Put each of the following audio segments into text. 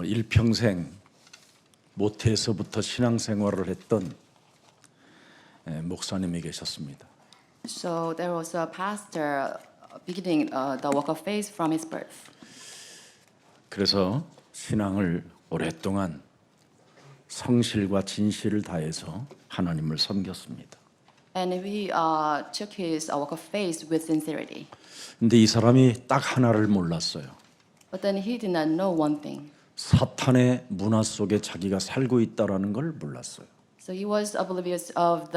일평생 모태에서부터 신앙생활을 했던 목사님이 계셨습니다. So there was a pastor beginning the walk of faith from his birth. 그래서 신앙을 오랫동안 성실과 진실을 다해서 하나님을 섬겼습니다. And he took his walk of faith with sincerity. 근데 이 사람이 딱 하나를 몰랐어요. But then he did not know one thing. 사탄의 문화 속에 자기가 살고 있다라는 걸 몰랐어요. So he was oblivious of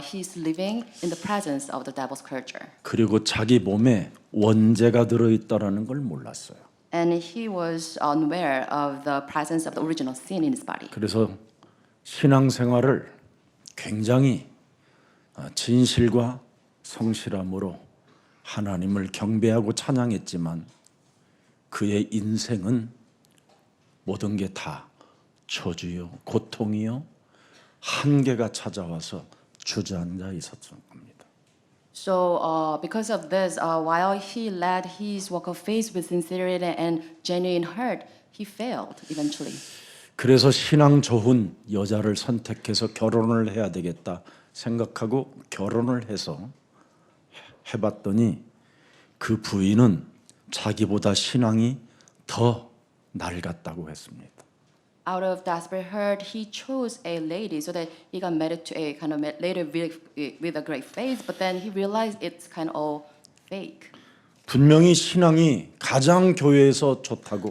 he's living in the presence of the devil's culture. 그리고 자기 몸에 원죄가 들어있다라는 걸 몰랐어요. And he was unaware of the presence of the original sin in his body. 그래서 신앙생활을 굉장히 진실과 성실함으로 하나님을 경배하고 찬양했지만 그의 인생은 모든 게 다 저주요, 고통이요, 한계가 찾아와서 주저앉아 있었던 겁니다. So because of this, while he led his walk of faith with sincerity and genuine heart, he failed eventually. 그래서 신앙 좋은 여자를 선택해서 결혼을 해야 되겠다 생각하고 결혼을 해서 해봤더니 그 부인은 자기보다 신앙이 더 낡았다고 했습니다. Out of desperate hurt, he chose a lady so that he got married to a kind of later with a great faith, but then he realized it's kind of all fake. 분명히 신앙이 가장 교회에서 좋다고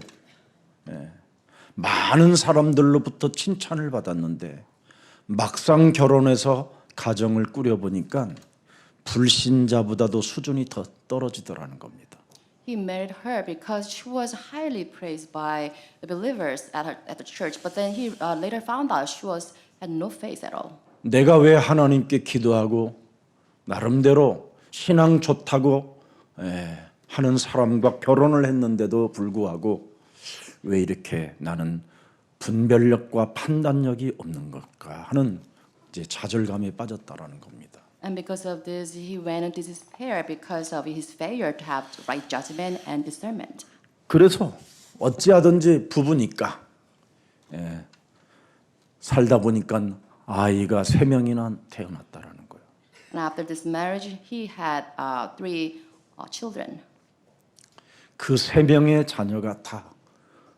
많은 사람들로부터 칭찬을 받았는데 막상 결혼해서 가정을 꾸려보니까 불신자보다도 수준이 더 떨어지더라는 겁니다. He married her because she was highly praised by the believers at the church, but then he later found out she had no faith at all. 내가 왜 하나님께 기도하고 나름대로 신앙 좋다고 하는 사람과 결혼을 했는데도 불구하고 왜 이렇게 나는 분별력과 판단력이 없는 걸까 하는 이제 좌절감에 빠졌다라는 겁니다. And because of this, he went into despair because of his failure to have right judgment and discernment. 그래서 어찌하든지 부부니까 살다 보니까 아이가 3명이나 태어났다라는 거예요. And after this marriage, he had 3 children. 그 3명의 자녀가 다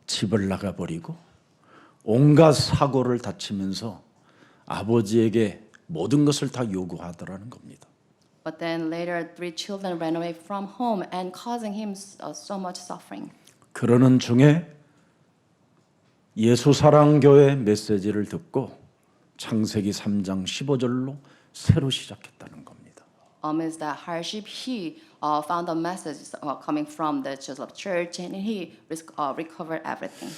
집을 나가버리고 온갖 사고를 다치면서 아버지에게 모든 것을 다 요구하더라는 겁니다. But then later, 3 children ran away from home and causing him so much suffering. 그러는 중에 예수사랑교회 메시지를 듣고 창세기 3장 15절로 새로 시작했다는 겁니다. Amidst that hardship, he found a message coming from the Jerusalem church, and he recovered everything.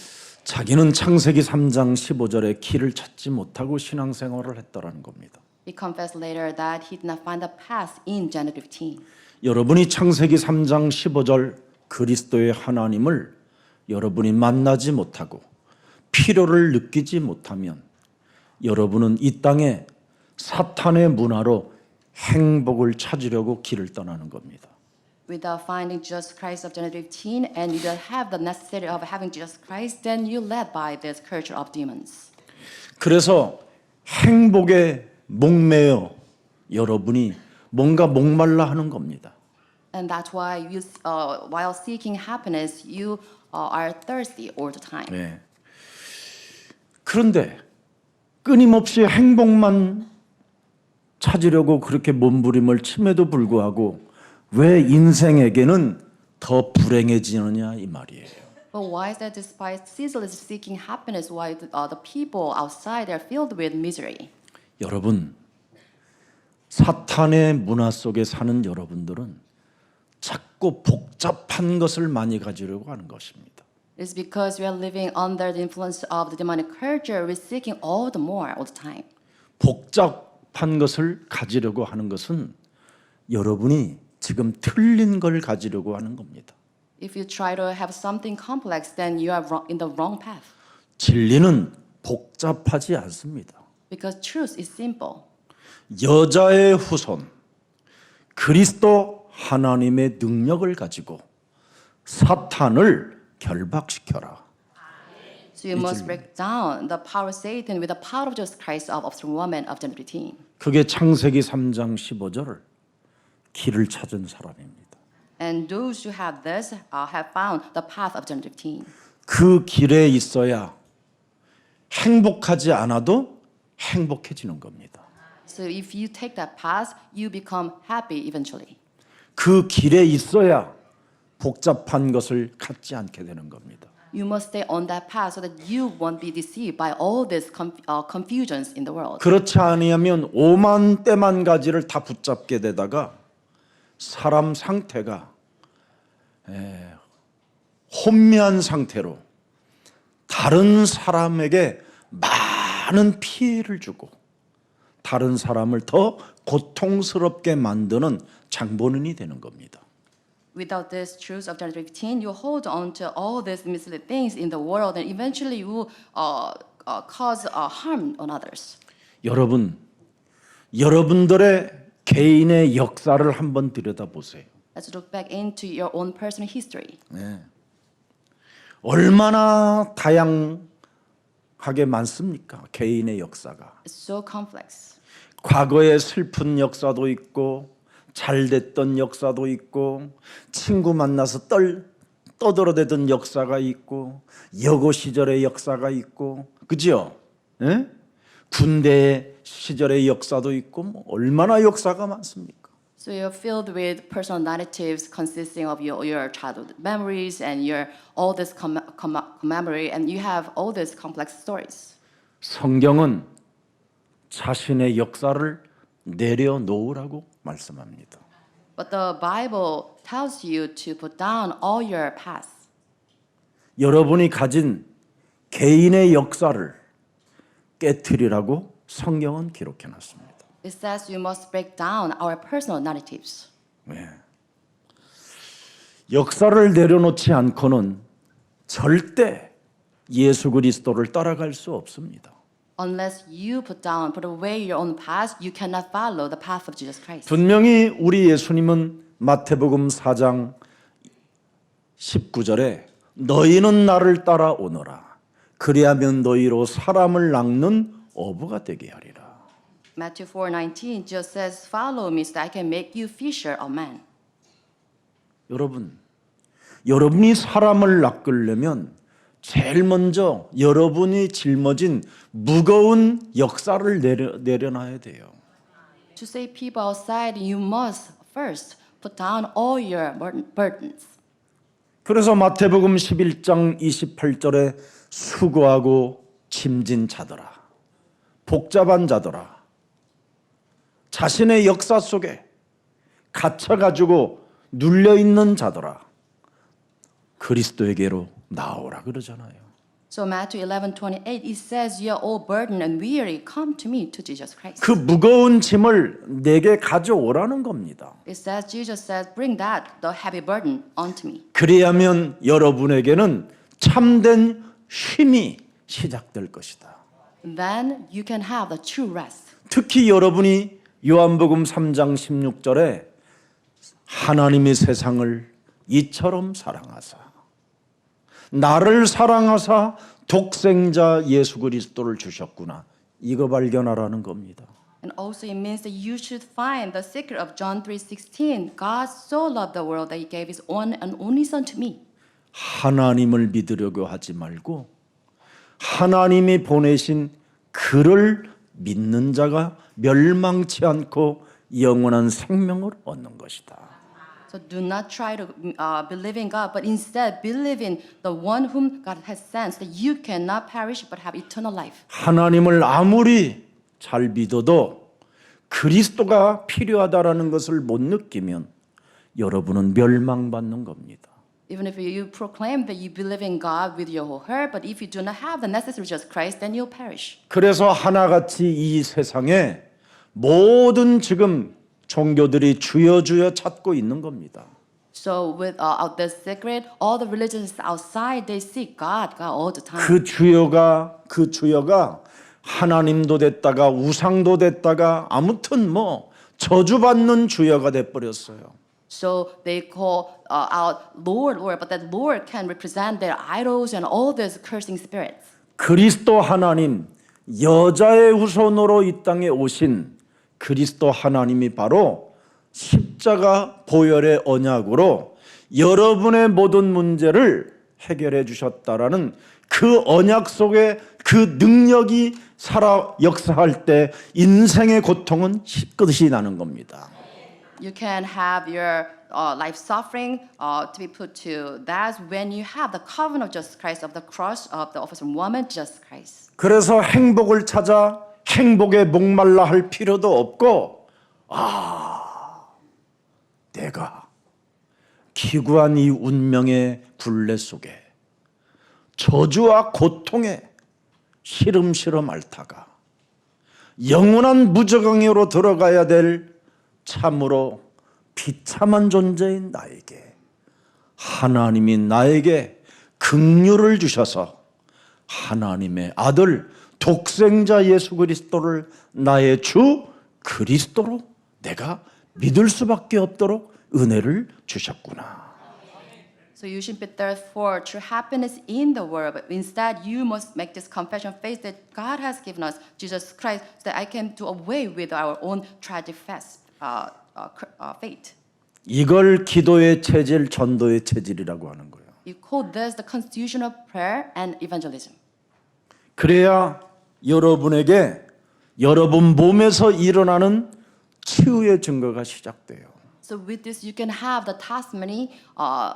자기는 창세기 3장 15절의 길을 찾지 못하고 신앙생활을 했다라는 겁니다. He confessed later that he did not find the path in Genesis 15. 여러분이 창세기 3장 15절 그리스도의 하나님을 여러분이 만나지 못하고 필요를 느끼지 못하면 여러분은 이 땅에 사탄의 문화로 행복을 찾으려고 길을 떠나는 겁니다. Without finding Jesus Christ of Genesis 15, and you don't have the necessity of having Jesus Christ, then you're led by this culture of demons. 그래서 행복에 목매여 여러분이 뭔가 목말라 하는 겁니다. And that's why you, while seeking happiness, you are thirsty all the time. 네. 그런데 끊임없이 행복만 찾으려고 그렇게 몸부림을 침에도 불구하고 왜 인생에게는 더 불행해지느냐 이 말이에요. But why is that despite ceaseless seeking happiness, why the people outside are filled with misery? 여러분, 사탄의 문화 속에 사는 여러분들은 자꾸 복잡한 것을 많이 가지려고 하는 것입니다. It's because we are living under the influence of the demonic culture, we're seeking all the more all the time. 복잡한 것을 가지려고 하는 것은 여러분이 지금 틀린 걸 가지려고 하는 겁니다. If you try to have something complex, then you are in the wrong path. 진리는 복잡하지 않습니다. Because truth is simple. 여자의 후손, 그리스도 하나님의 능력을 가지고 사탄을 결박시켜라. So you must break down the power of Satan with the power of Jesus Christ of strong woman of gender 15. 그게 창세기 3장 15절을 길을 찾은 사람입니다. And those who have this have found the path of gender 15. 그 길에 있어야 행복하지 않아도 행복해지는 겁니다. So if you take that path, you become happy eventually. 그 길에 있어야 복잡한 것을 갖지 않게 되는 겁니다. You must stay on that path so that you won't be deceived by all these confusions in the world. 그렇지 아니하면 오만 때만 가지를 다 붙잡게 되다가 사람 상태가 혼미한 상태로 다른 사람에게 많은 피해를 주고 다른 사람을 더 고통스럽게 만드는 장본인이 되는 겁니다. Without this truth of gender 15, you hold on to all these misleading things in the world, and eventually you cause harm on others. 여러분들의 개인의 역사를 한번 들여다보세요. Let's look back into your own personal history. 얼마나 다양하게 많습니까? 개인의 역사가. It's so complex. 과거의 슬픈 역사도 있고 잘 됐던 역사도 있고 친구 만나서 떠들어대던 역사가 있고 여고 시절의 역사가 있고 그죠? 예? 군대 시절의 역사도 있고 뭐 얼마나 역사가 많습니까? So you're filled with personal narratives consisting of your childhood memories and your all this memory, and you have all these complex stories. 성경은 자신의 역사를 내려놓으라고 말씀합니다. But the Bible tells you to put down all your past. 여러분이 가진 개인의 역사를 깨트리라고 성경은 기록해 놨습니다. It says you must break down our personal narratives. 역사를 내려놓지 않고는 절대 예수 그리스도를 따라갈 수 없습니다. Unless you put away your own past, you cannot follow the path of Jesus Christ. 분명히 우리 예수님은 마태복음 4장 19절에 너희는 나를 따라오너라. 그리하면 너희로 사람을 낚는 어부가 되게 하리라. Matthew 4:19 just says, "Follow me, so that I can make you fisher of men." 여러분이 사람을 낚으려면 제일 먼저 여러분이 짊어진 무거운 역사를 내려놔야 돼요. To save people outside, you must first put down all your burdens. 그래서 마태복음 11장 28절에 수고하고 짐진 자들아, 복잡한 자들아, 자신의 역사 속에 갇혀가지고 눌려있는 자들아, 그리스도에게로 나오라 그러잖아요. So Matthew 11:28 it says, "You are all burdened and weary, come to me, to Jesus Christ." 그 무거운 짐을 내게 가져오라는 겁니다. It says, Jesus says, "Bring the heavy burden onto me." 그리하면 여러분에게는 참된 쉼이 시작될 것이다. Then you can have the true rest. 특히 여러분이 요한복음 3장 16절에 하나님이 세상을 이처럼 사랑하사 나를 사랑하사 독생자 예수 그리스도를 주셨구나. 이거 발견하라는 겁니다. And also it means that you should find the secret of John 3:16. God so loved the world that he gave his one and only son to me. 하나님을 믿으려고 하지 말고 하나님이 보내신 그를 믿는 자가 멸망치 않고 영원한 생명을 얻는 것이다. So do not try to believe in God, but instead believe in the one whom God has sent, that you cannot perish but have eternal life. 하나님을 아무리 잘 믿어도 그리스도가 필요하다라는 것을 못 느끼면 여러분은 멸망받는 겁니다. Even if you proclaim that you believe in God with your whole heart, but if you do not have the necessary Jesus Christ, then you'll perish. 그래서 하나같이 이 세상에 모든 지금 종교들이 주여 주여 찾고 있는 겁니다. So with the secret, all the religions outside they seek God all the time. 그 주여가 하나님도 됐다가 우상도 됐다가 아무튼 뭐 저주받는 주여가 돼 버렸어요. So they call out Lord, Lord, but that Lord can represent their idols and all those cursing spirits. 그리스도 하나님, 여자의 후손으로 이 땅에 오신 그리스도 하나님이 바로 십자가 보혈의 언약으로 여러분의 모든 문제를 해결해 주셨다라는 그 언약 속에 그 능력이 살아 역사할 때 인생의 고통은 끝이 나는 겁니다. You can have your life suffering to be put to that when you have the covenant of Jesus Christ of the cross of the officer woman Jesus Christ. 그래서 행복을 찾아 행복에 목말라 할 필요도 없고 내가 기구한 이 운명의 굴레 속에 저주와 고통에 시름시름 앓다가 영원한 무저강으로 들어가야 될 참으로 비참한 존재인 나에게 하나님이 나에게 긍휼을 주셔서 하나님의 아들 독생자 예수 그리스도를 나의 주 그리스도로 내가 믿을 수밖에 없도록 은혜를 주셨구나. So you shouldn't be thirst for true happiness in the world, but instead you must make this confession of faith that God has given us Jesus Christ, so that I can do away with our own tragic fate. 이걸 기도의 체질, 전도의 체질이라고 하는 거예요. You call this the constitution of prayer and evangelism. 그래야 여러분에게 여러분 몸에서 일어나는 치유의 증거가 시작돼요. So with this, you can have the testimony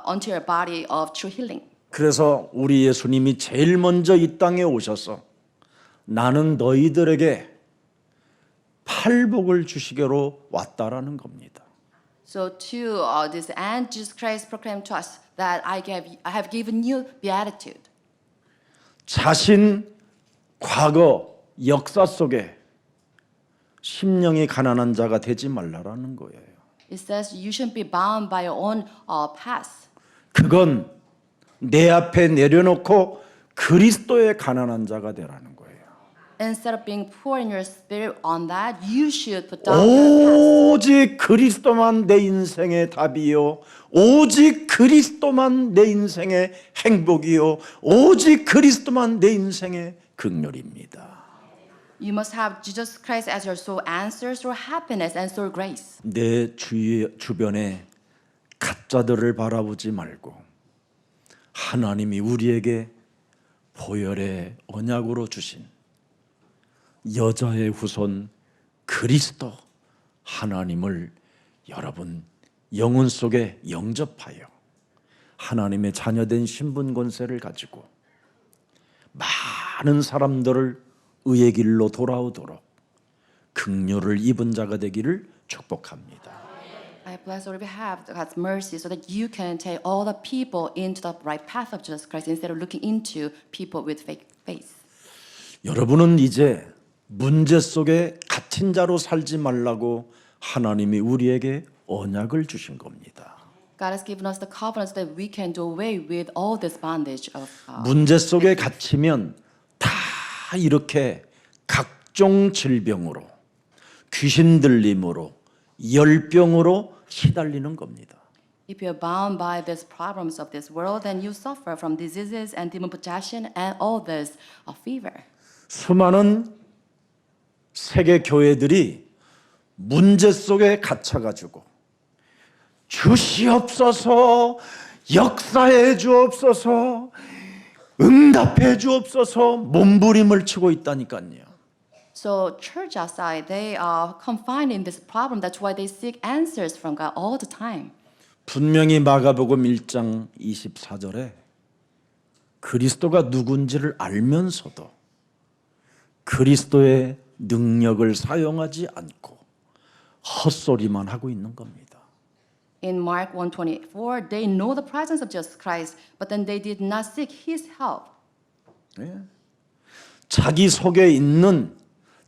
unto your body of true healing. 그래서 우리 예수님이 제일 먼저 이 땅에 오셔서 나는 너희들에게 팔복을 주시기로 왔다라는 겁니다. So to this end, Jesus Christ proclaimed to us that I have given you beatitude. 자신 과거 역사 속에 심령이 가난한 자가 되지 말라라는 거예요. It says you shouldn't be bound by your own past. 그건 내 앞에 내려놓고 그리스도의 가난한 자가 되라는 거예요. Instead of being poor in your spirit on that, you should put down your past. 오직 그리스도만 내 인생의 답이요. 오직 그리스도만 내 인생의 행복이요. 오직 그리스도만 내 인생의 긍휼입니다. You must have Jesus Christ as your sole answer, sole happiness, and sole grace. 내 주변에 가짜들을 바라보지 말고 하나님이 우리에게 보혈의 언약으로 주신 여자의 후손 그리스도 하나님을 여러분 영혼 속에 영접하여 하나님의 자녀된 신분 권세를 가지고 많은 사람들을 의의 길로 돌아오도록 긍휼을 입은 자가 되기를 축복합니다. I bless or have God's mercy so that you can take all the people into the right path of Jesus Christ instead of looking into people with fake faith. 여러분은 이제 문제 속에 갇힌 자로 살지 말라고 하나님이 우리에게 언약을 주신 겁니다. God has given us the covenants that we can do away with all this bondage of 문제 속에 갇히면 다 이렇게 각종 질병으로 귀신 들림으로 열병으로 시달리는 겁니다. If you're bound by these problems of this world, then you suffer from diseases and demon possession and all this fever. 수많은 세계 교회들이 문제 속에 갇혀가지고 주시옵소서, 역사해 주옵소서, 응답해 주옵소서 몸부림을 치고 있다니까요. So church outside, they are confined in this problem. That's why they seek answers from God all the time. 분명히 마가복음 1장 24절에 그리스도가 누군지를 알면서도 그리스도의 능력을 사용하지 않고 헛소리만 하고 있는 겁니다. In Mark 1:24, they know the presence of Jesus Christ, but then they did not seek His help. 자기 속에 있는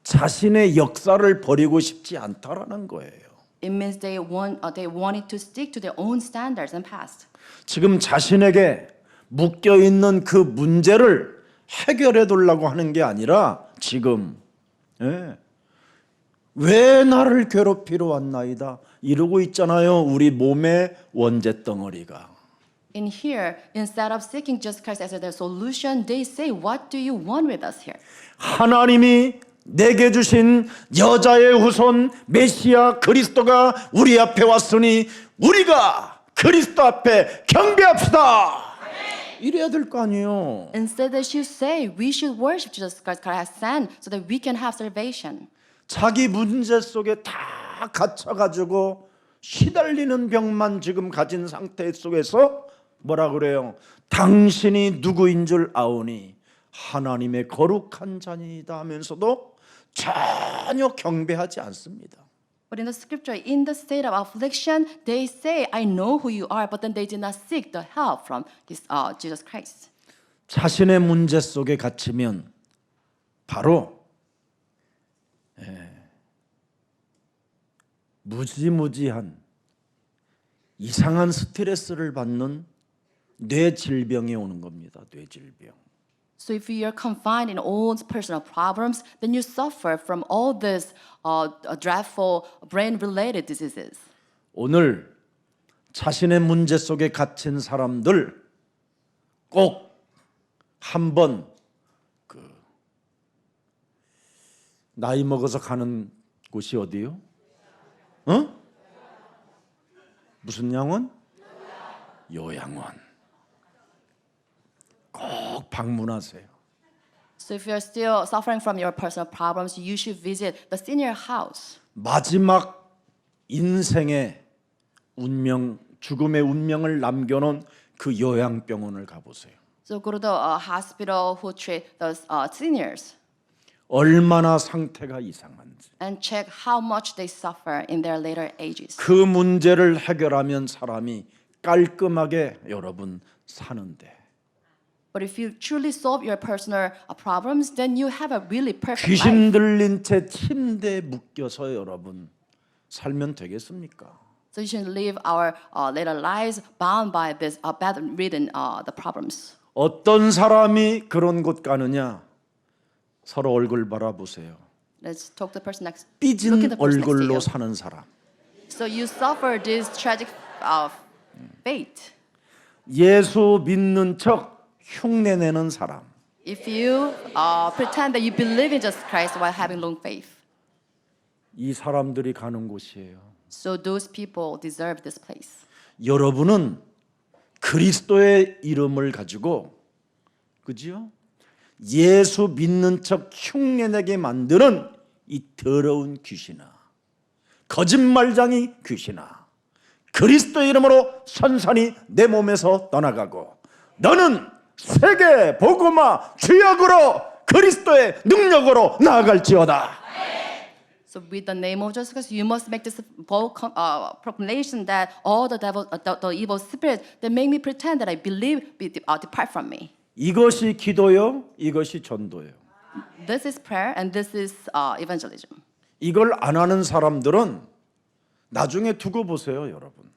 자신의 역사를 버리고 싶지 않다라는 거예요. It means they wanted to stick to their own standards and past. 지금 자신에게 묶여 있는 그 문제를 해결해 두려고 하는 게 아니라 지금 왜 나를 괴롭히러 왔나이다 이러고 있잖아요. 우리 몸의 원죄 덩어리가. In here, instead of seeking Jesus Christ as their solution, they say, "What do you want with us here?" 하나님이 내게 주신 여자의 후손 메시아 그리스도가 우리 앞에 왔으니 우리가 그리스도 앞에 경배합시다. 이래야 될 거 아니에요. Instead, they should say, "We should worship Jesus Christ has sent, so that we can have salvation." 자기 문제 속에 다 갇혀가지고 시달리는 병만 지금 가진 상태 속에서 뭐라 그래요? 당신이 누구인 줄 아오니 하나님의 거룩한 자니이다 하면서도 전혀 경배하지 않습니다. But in the scripture, in the state of affliction, they say, "I know who you are," but then they did not seek the help from Jesus Christ. 자신의 문제 속에 갇히면 바로 무지무지한 이상한 스트레스를 받는 뇌 질병이 오는 겁니다. 뇌 질병. So if you are confined in all personal problems, then you suffer from all these dreadful brain-related diseases. 오늘 자신의 문제 속에 갇힌 사람들 꼭 한번 나이 먹어서 가는 곳이 어디요? 무슨 양원? 요양원. 꼭 방문하세요. So if you're still suffering from your personal problems, you should visit the senior house. 마지막 인생의 운명, 죽음의 운명을 남겨놓은 그 요양병원을 가보세요. So go to the hospital who treat the seniors 얼마나 상태가 이상한지. and check how much they suffer in their later ages. 그 문제를 해결하면 사람이 깔끔하게 여러분 사는데 But if you truly solve your personal problems, then you have a really perfect 귀신 life. 들린 채 침대에 묶여서 여러분 살면 되겠습니까? So you should live our later lives bound by this bedridden the problems. 어떤 사람이 그런 곳 가느냐? 서로 얼굴 바라보세요. Let's talk to the person next. Look at 삐진 the person next to 얼굴로 you. 사는 사람. So you suffer this tragic fate. 예수 믿는 척 흉내내는 사람. If you pretend that you believe in Jesus Christ while having long faith. 이 사람들이 가는 곳이에요. So those people deserve this place. 여러분은 그리스도의 이름을 가지고 그지요? 예수 믿는 척 흉내내게 만드는 이 더러운 귀신아, 거짓말쟁이 귀신아, 그리스도의 이름으로 선선히 내 몸에서 떠나가고 너는 세계 복음화 주역으로 그리스도의 능력으로 나아갈지어다. So with the name of Jesus Christ, you must make this bold proclamation that all the evil spirits that make me pretend that I believe depart from me. 이것이 기도요, 이것이 전도예요. This is prayer and this is evangelism. 이걸 안 하는 사람들은 나중에 두고 보세요, 여러분.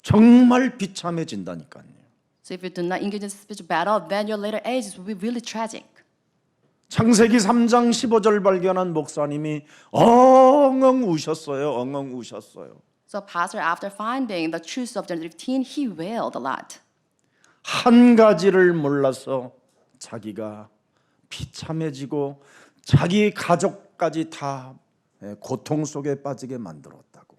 정말 비참해진다니까요. So if you do not engage in spiritual battle, then your later ages will be really tragic. 창세기 3장 15절 발견한 목사님이 엉엉 우셨어요. 엉엉 우셨어요. So pastor, after finding the truth of Genesis 15, he wailed a lot. 한 가지를 몰라서 자기가 비참해지고 자기 가족까지 다 고통 속에 빠지게 만들었다고.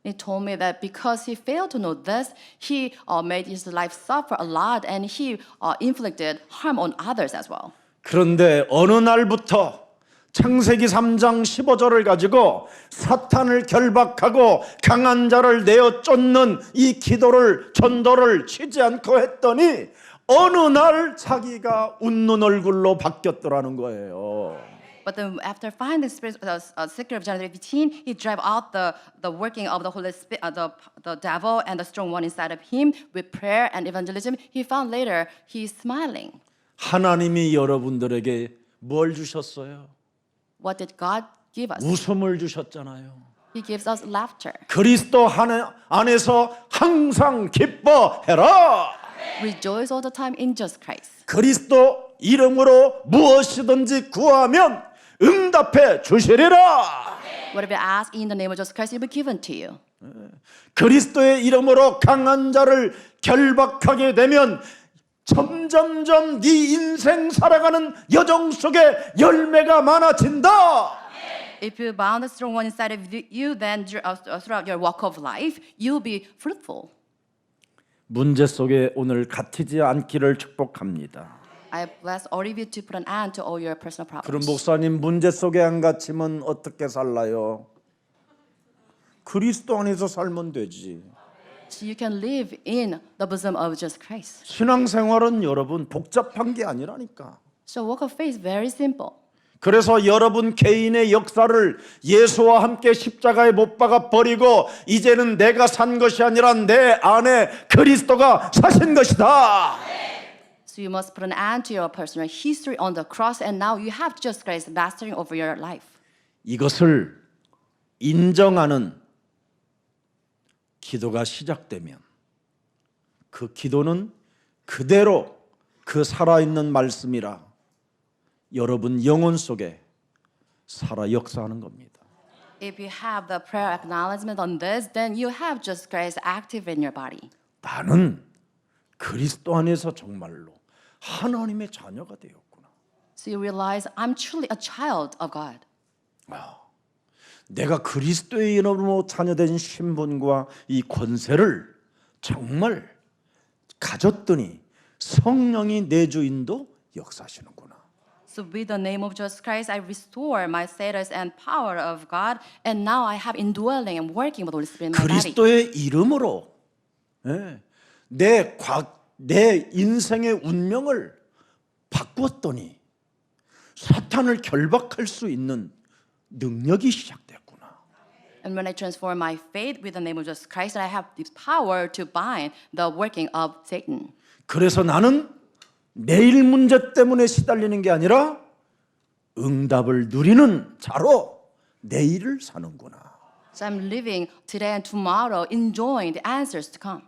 He told me that because he failed to know this, he made his life suffer a lot and he inflicted harm on others as well. 그런데 어느 날부터 창세기 3장 15절을 가지고 사탄을 결박하고 강한 자를 내어 쫓는 이 기도를 전도를 쉬지 않고 했더니 어느 날 자기가 웃는 얼굴로 바뀌었더라는 거예요. But then after finding the secret of Genesis 15, he drive out the working of the Holy Spirit, the devil and the strong one inside of him with prayer and evangelism. He found later he's smiling. 하나님이 여러분들에게 뭘 주셨어요? What did God give us? 웃음을 주셨잖아요. He gives us laughter. 그리스도 안에서 항상 기뻐해라. Rejoice all the time in Jesus Christ. 그리스도 이름으로 무엇이든지 구하면 응답해 주시리라. Whatever you ask in the name of Jesus Christ, it will be given to you. 그리스도의 이름으로 강한 자를 결박하게 되면 점점점 네 인생 살아가는 여정 속에 열매가 많아진다. If you bound the strong one inside of you, then throughout your walk of life, you'll be fruitful. 문제 속에 오늘 갇히지 않기를 축복합니다. I bless all of you to put an end to all your personal 그럼 problems. 목사님 문제 속에 안 갇히면 어떻게 살라요? 그리스도 안에서 살면 되지. So you can live in the bosom of Jesus Christ. 신앙생활은 여러분 복잡한 게 아니라니까. So walk of faith is very simple. 그래서 여러분 개인의 역사를 예수와 함께 십자가에 못 박아 버리고 이제는 내가 산 것이 아니라 내 안에 그리스도가 사신 것이다. So you must put an end to your personal history on the cross, and now you have Jesus Christ mastering over your life. 이것을 인정하는 기도가 시작되면 그 기도는 그대로 그 살아있는 말씀이라 여러분 영혼 속에 살아 역사하는 겁니다. If you have the prayer acknowledgement on this, then you have Jesus Christ active in your body. 나는 그리스도 안에서 정말로 하나님의 자녀가 되었구나. So you realize I'm truly a child of God. 내가 그리스도의 이름으로 자녀된 신분과 이 권세를 정말 가졌더니 성령이 내 주인도 역사하시는구나. So with the name of Jesus Christ, I restore my status and power of God, and now I have indwelling and working with the Holy Spirit in my body. 그리스도의 이름으로 내 인생의 운명을 바꾸었더니 사탄을 결박할 수 있는 능력이 시작됐구나. And when I transform my faith with the name of Jesus Christ, I have this power to bind the working of Satan. 그래서 나는 내일 문제 때문에 시달리는 게 아니라 응답을 누리는 자로 내일을 사는구나. So I'm living today and tomorrow, enjoying the answers to come.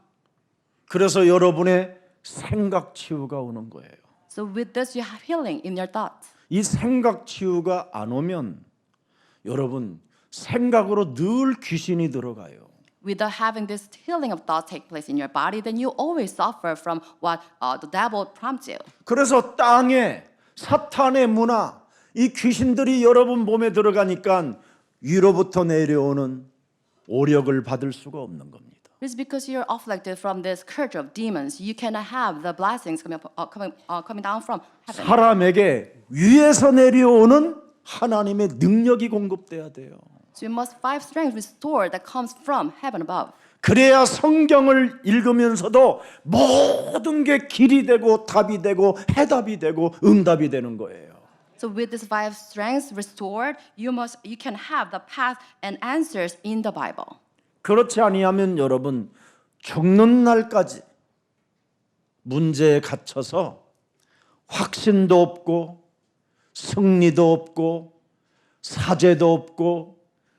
그래서 여러분의 생각 치유가 오는 거예요. So with this, you have healing in your thoughts. 이 생각 치유가 안 오면 여러분 생각으로 늘 귀신이 들어가요. Without having this healing of thoughts take place in your body, then you always suffer from what the devil prompts you. 그래서 땅에 사탄의 문화, 이 귀신들이 여러분 몸에 들어가니까 위로부터 내려오는 오력을 받을 수가 없는 겁니다. It's because you're afflicted from this scourge of demons. You cannot have the blessings coming down from heaven. 사람에게 위에서 내려오는 하나님의 능력이 공급돼야 돼요. So you must find strength restored that comes from heaven above. 그래야 성경을 읽으면서도 모든 게 길이 되고 답이 되고 해답이 되고 응답이 되는 거예요. So with this five strengths restored, you can have the path and answers in the Bible. 그렇지 아니하면 여러분 죽는 날까지 문제에 갇혀서 확신도 없고 승리도 없고 사죄도 없고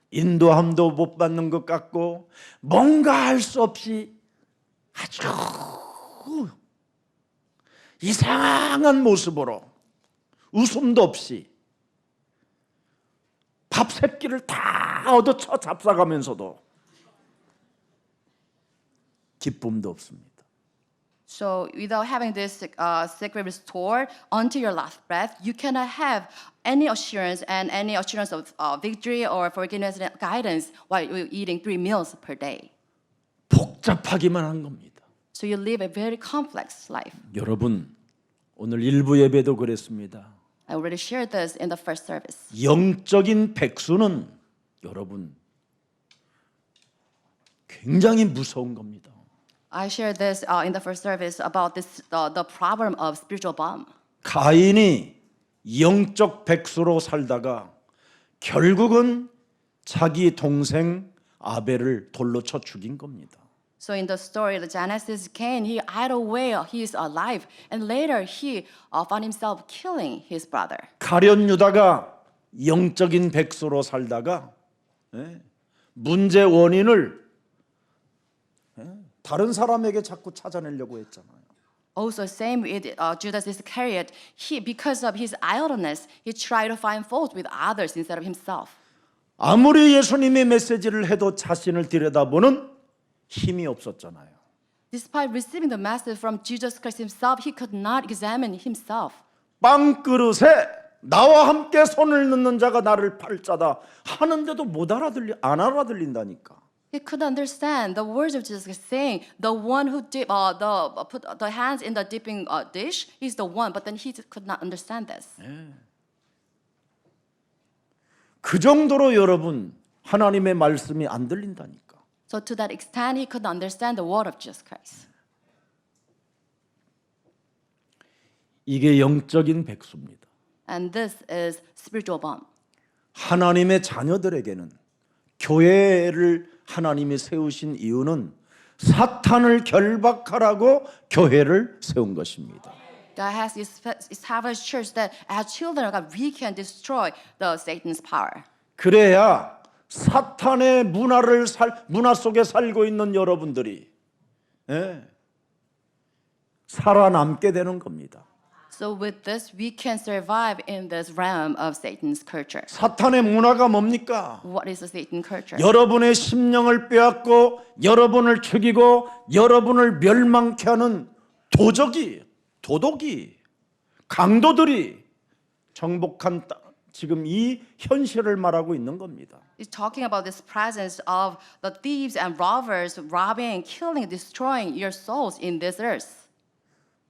인도함도 못 받는 것 같고 뭔가 할 수 없이 아주 이상한 모습으로 웃음도 없이 밥 새끼를 다 얻어쳐 잡사가면서도 기쁨도 없습니다. So without having this secret restored unto your last breath, you cannot have any assurance of victory or forgiveness and guidance while you're eating 3 meals per day. 복잡하기만 한 겁니다. So you live a very complex life. 여러분 오늘 일부 예배도 그랬습니다. I already shared this in the first service. 영적인 백수는 여러분 굉장히 무서운 겁니다. I shared this in the first service about this the problem of spiritual bomb. 가인이 영적 백수로 살다가 결국은 자기 동생 아벨을 돌로 쳐 죽인 겁니다. So in the story of Genesis, Cain, he idle away his life, and later he found himself killing his brother. 가룟 유다가 영적인 백수로 살다가 문제 원인을 다른 사람에게 자꾸 찾아내려고 했잖아요. Also, same with Judas Iscariot. Because of his idleness, he tried to find fault with others instead of himself. 아무리 예수님의 메시지를 해도 자신을 들여다보는 힘이 없었잖아요. Despite receiving the message from Jesus Christ himself, he could not examine himself. 빵그릇에 나와 함께 손을 넣는 자가 나를 팔자다 하는데도 안 알아들린다니까. He could understand the words of Jesus saying, "The one who put the hands in the dipping dish is the one," but then he could not understand this. 그 정도로 여러분 하나님의 말씀이 안 들린다니까. So to that extent, he could understand the word of Jesus Christ. 이게 영적인 백수입니다. And this is spiritual bond. 하나님의 자녀들에게는 교회를 하나님이 세우신 이유는 사탄을 결박하라고 교회를 세운 것입니다. God has established church that as children of God, we can destroy the Satan's power. 그래야 사탄의 문화 속에 살고 있는 여러분들이 살아남게 되는 겁니다. So with this, we can survive in this realm of Satan's culture. 사탄의 문화가 뭡니까? What is the Satan culture? 여러분의 심령을 빼앗고 여러분을 죽이고 여러분을 멸망케 하는 도덕이 강도들이 정복한 지금 이 현실을 말하고 있는 겁니다. It's talking about this presence of the thieves and robbers robbing, killing, destroying your souls in this earth.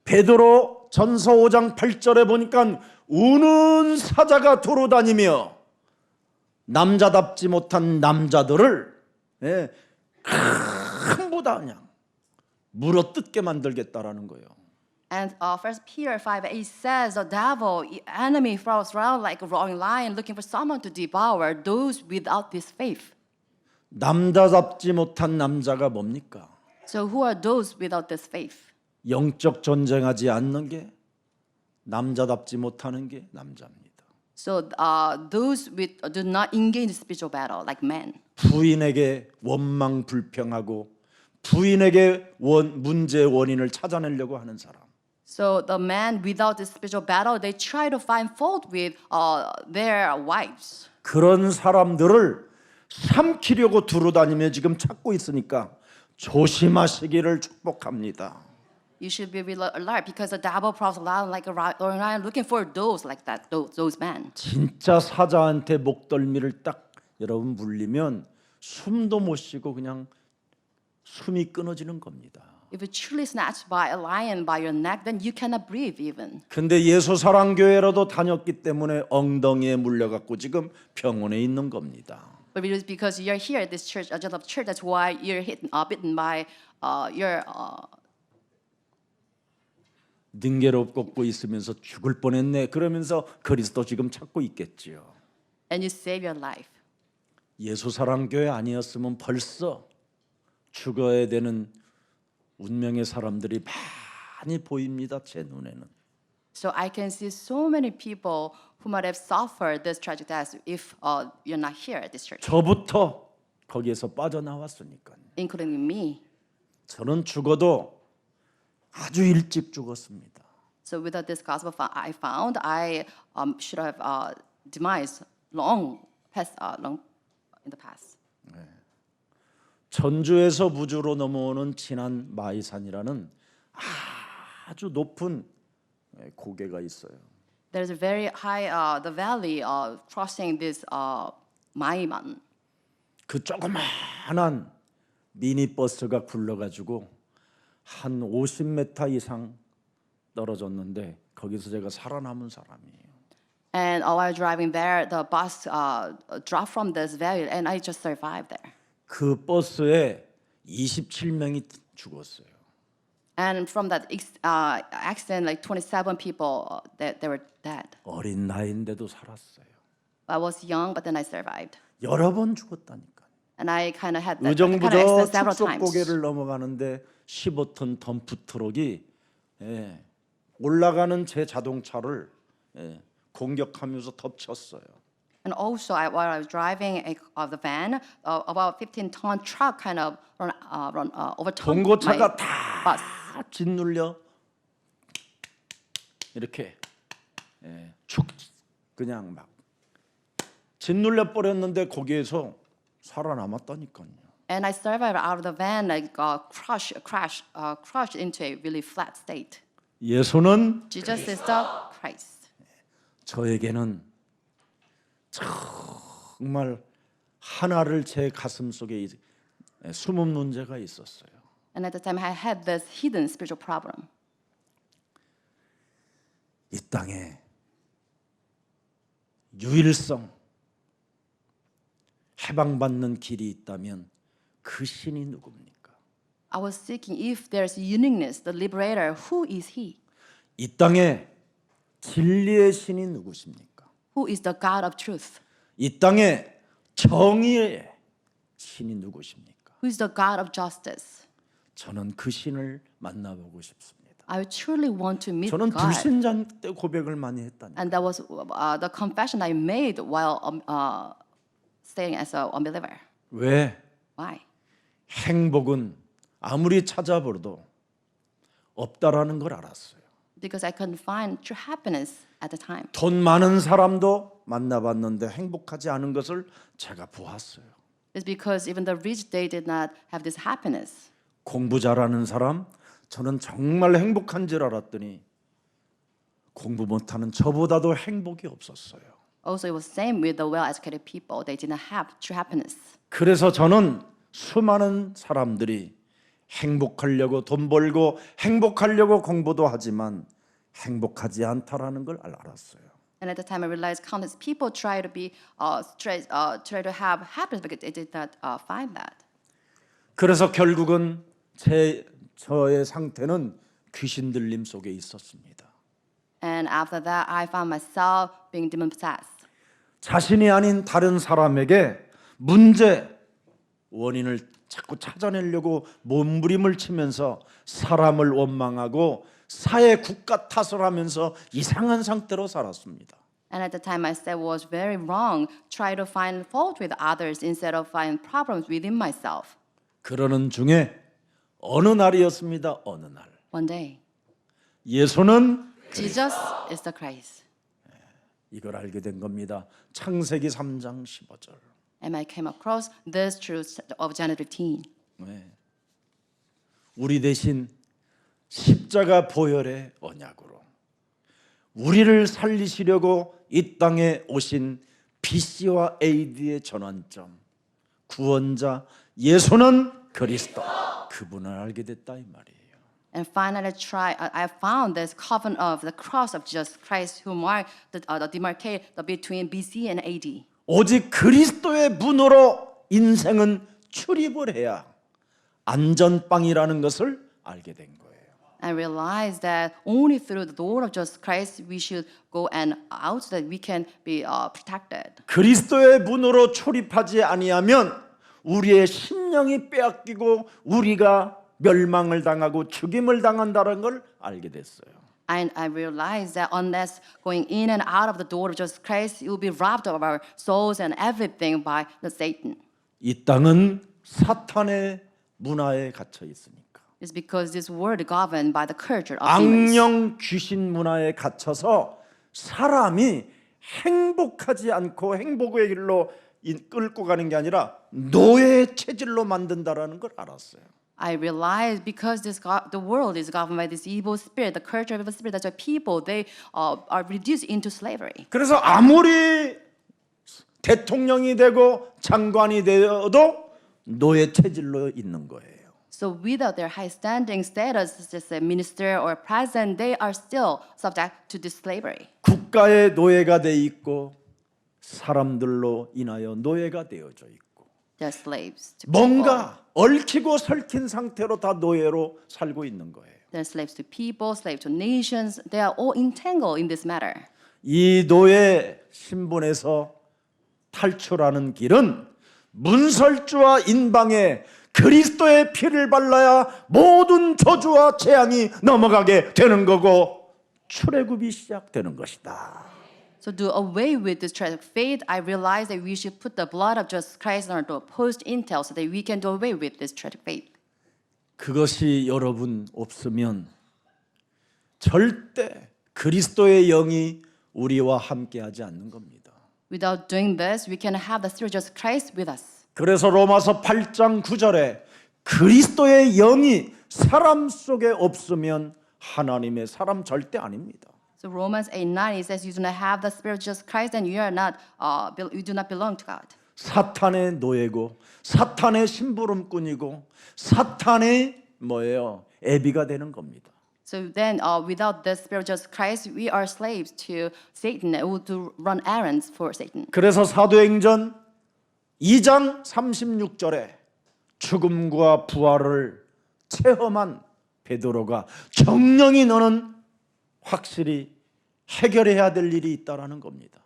베드로 전서 5장 8절에 보니까 우는 사자가 돌아다니며 남자답지 못한 남자들을 전부 그냥 물어뜯게 만들겠다라는 거예요. And 1 Peter 5:8 says, the devil, enemy, prowls around like a roaring lion looking for someone to devour those without this faith. 남자답지 못한 남자가 뭡니까? So who are those without this faith? 영적 전쟁하지 않는 게 남자답지 못하는 게 남자입니다. So those do not engage in spiritual battle like men. 부인에게 원망 불평하고 부인에게 문제의 원인을 찾아내려고 하는 사람. So the men without this spiritual battle, they try to find fault with their wives. 그런 사람들을 삼키려고 두루다니며 지금 찾고 있으니까 조심하시기를 축복합니다. You should be really alert because the devil prowls around like a roaring lion looking for those like that, those men. 진짜 사자한테 목덜미를 딱 여러분 물리면 숨도 못 쉬고 그냥 숨이 끊어지는 겁니다. If you're truly snatched by a lion by your neck, then you cannot breathe even. 근데 예수 사랑 교회라도 다녔기 때문에 엉덩이에 물려갖고 지금 병원에 있는 겁니다. But it is because you're here at this church, a of church, that's why you're bitten by your. 능계로 꺾고 있으면서 죽을 뻔했네. 그러면서 그리스도 지금 찾고 있겠지요. And you save your life. 예수 사랑 교회 아니었으면 벌써 죽어야 되는 운명의 사람들이 많이 보입니다. 제 눈에는. So I can see so many people who might have suffered this tragic death if you're not here at this church, 저부터 거기에서 빠져나왔으니까요. including me. 저는 죽어도 아주 일찍 죽었습니다. So without this gospel I found, I should have demise long in the past. 전주에서 무주로 넘어오는 진안 마이산이라는 아주 높은 고개가 있어요. There's a very high the valley crossing this Mai Mountain. 그 조그마한 미니 버스가 굴러가지고 한 50m 이상 떨어졌는데 거기서 제가 살아남은 사람이에요. And while driving there, the bus dropped from this valley, and I just survived there. 그 버스에 27명이 죽었어요. And from that accident, like 27 people, they were dead. 어린 나이인데도 살았어요. I was young, but then I survived. 여러 번 죽었다니까. And I kind of had that kind of 의정부저 accident several 축소 times. 고개를 넘어가는데 15톤 덤프 트럭이 올라가는 제 자동차를 공격하면서 덮쳤어요. And also, while I was driving the van, about 15-ton truck kind of overturned my 봉고차가 bus. 다 짓눌려 이렇게 축 그냥 막 짓눌려 버렸는데 거기에서 살아남았다니까요. And I survived out of the van, like crushed into a really flat state. 예수는 Jesus is the Christ. 저에게는 정말 하나를 제 가슴 속에 숨은 문제가 있었어요. And at the time, I had this hidden spiritual problem. 이 땅에 유일성, 해방받는 길이 있다면 그 신이 누굽니까? I was seeking if there's uniqueness, the liberator, who is he? 이 땅에 진리의 신이 누구십니까? Who is the God of truth? 이 땅에 정의의 신이 누구십니까? Who is the God of justice? 저는 그 신을 만나보고 싶습니다. I truly want to meet 저는 God. 불신자 때 고백을 많이 했다니까. And that was the confession I made while staying as an unbeliever. 왜? Why? 행복은 아무리 찾아보도 없다라는 걸 알았어요. Because I couldn't find true happiness at the time. 돈 많은 사람도 만나봤는데 행복하지 않은 것을 제가 보았어요. It's because even the rich, they did not have this happiness. 공부 잘하는 사람, 저는 정말 행복한 줄 알았더니 공부 못하는 저보다도 행복이 없었어요. Also, it was same with the well-educated people. They did not have true happiness. 그래서 저는 수많은 사람들이 행복하려고 돈 벌고 행복하려고 공부도 하지만 행복하지 않다라는 걸 알았어요. And at the time, I realized countless people try to try to have happiness, but they did not find that. 그래서 결국은 저의 상태는 귀신 들림 속에 있었습니다. And after that, I found myself being demon possessed. 자신이 아닌 다른 사람에게 문제 원인을 자꾸 찾아내려고 몸부림을 치면서 사람을 원망하고 사회 국가 탓을 하면서 이상한 상태로 살았습니다. And at the time, I said was very wrong. Try to find fault with others instead of find problems within myself. 그러는 중에 어느 날이었습니다. 어느 날 One day, 예수는 Jesus is the Christ. 이걸 알게 된 겁니다. 창세기 3장 15절. And I came across this truth of Genesis 15. 네. 우리 대신 십자가 보혈의 언약으로 우리를 살리시려고 이 땅에 오신 BC와 AD의 전환점, 구원자 예수는 그리스도, 그분을 알게 됐다 이 말이에요. And finally, I found this covenant of the cross of Jesus Christ, who marked the demarcate between BC and AD. 오직 그리스도의 문으로 인생은 출입을 해야 안전빵이라는 것을 알게 된 거예요. I realized that only through the door of Jesus Christ we should go and out so that we can be protected. 그리스도의 문으로 출입하지 아니하면 우리의 심령이 빼앗기고 우리가 멸망을 당하고 죽임을 당한다는 걸 알게 됐어요. And I realized that unless going in and out of the door of Jesus Christ, you will be robbed of our souls and everything by the Satan. 이 땅은 사탄의 문화에 갇혀 있으니까. It's because this world is governed by the culture of demons. 악령 귀신 문화에 갇혀서 사람이 행복하지 않고 행복의 길로 끌고 가는 게 아니라 노예의 체질로 만든다라는 걸 알았어요. I realized because the world is governed by this evil spirit, the culture of evil spirit, that's why people they are reduced into slavery. 그래서 아무리 대통령이 되고 장관이 되어도 노예 체질로 있는 거예요. So without their high standing status as a minister or president, they are still subject to this slavery. 국가의 노예가 돼 있고 사람들로 인하여 노예가 되어져 있고 They're slaves to people. 뭔가 얽히고 설킨 상태로 다 노예로 살고 있는 거예요. They're slaves to people, slaves to nations. They are all entangled in this matter. 이 노예 신분에서 탈출하는 길은 문설주와 인방에 그리스도의 피를 발라야 모든 저주와 재앙이 넘어가게 되는 거고 출애굽이 시작되는 것이다. So to away with this tragic fate, I realized that we should put the blood of Jesus Christ on our doorpost intel so that we can do away with this tragic fate. 그것이 여러분 없으면 절대 그리스도의 영이 우리와 함께하지 않는 겁니다. Without doing this, we can have the Spirit of Jesus Christ with us. 그래서 로마서 8장 9절에 그리스도의 영이 사람 속에 없으면 하나님의 사람 절대 아닙니다. So Romans 8:9 it says, "You do not have the Spirit of Jesus Christ, and you are not, you do not belong to God." 사탄의 노예고 사탄의 심부름꾼이고 사탄의 뭐예요? 애비가 되는 겁니다. So then, without the Spirit of Jesus Christ, we are slaves to Satan, and to run errands for Satan. 그래서 사도행전 2장 36절에 죽음과 부활을 체험한 베드로가 정령이 너는 확실히 해결해야 될 일이 있다라는 겁니다.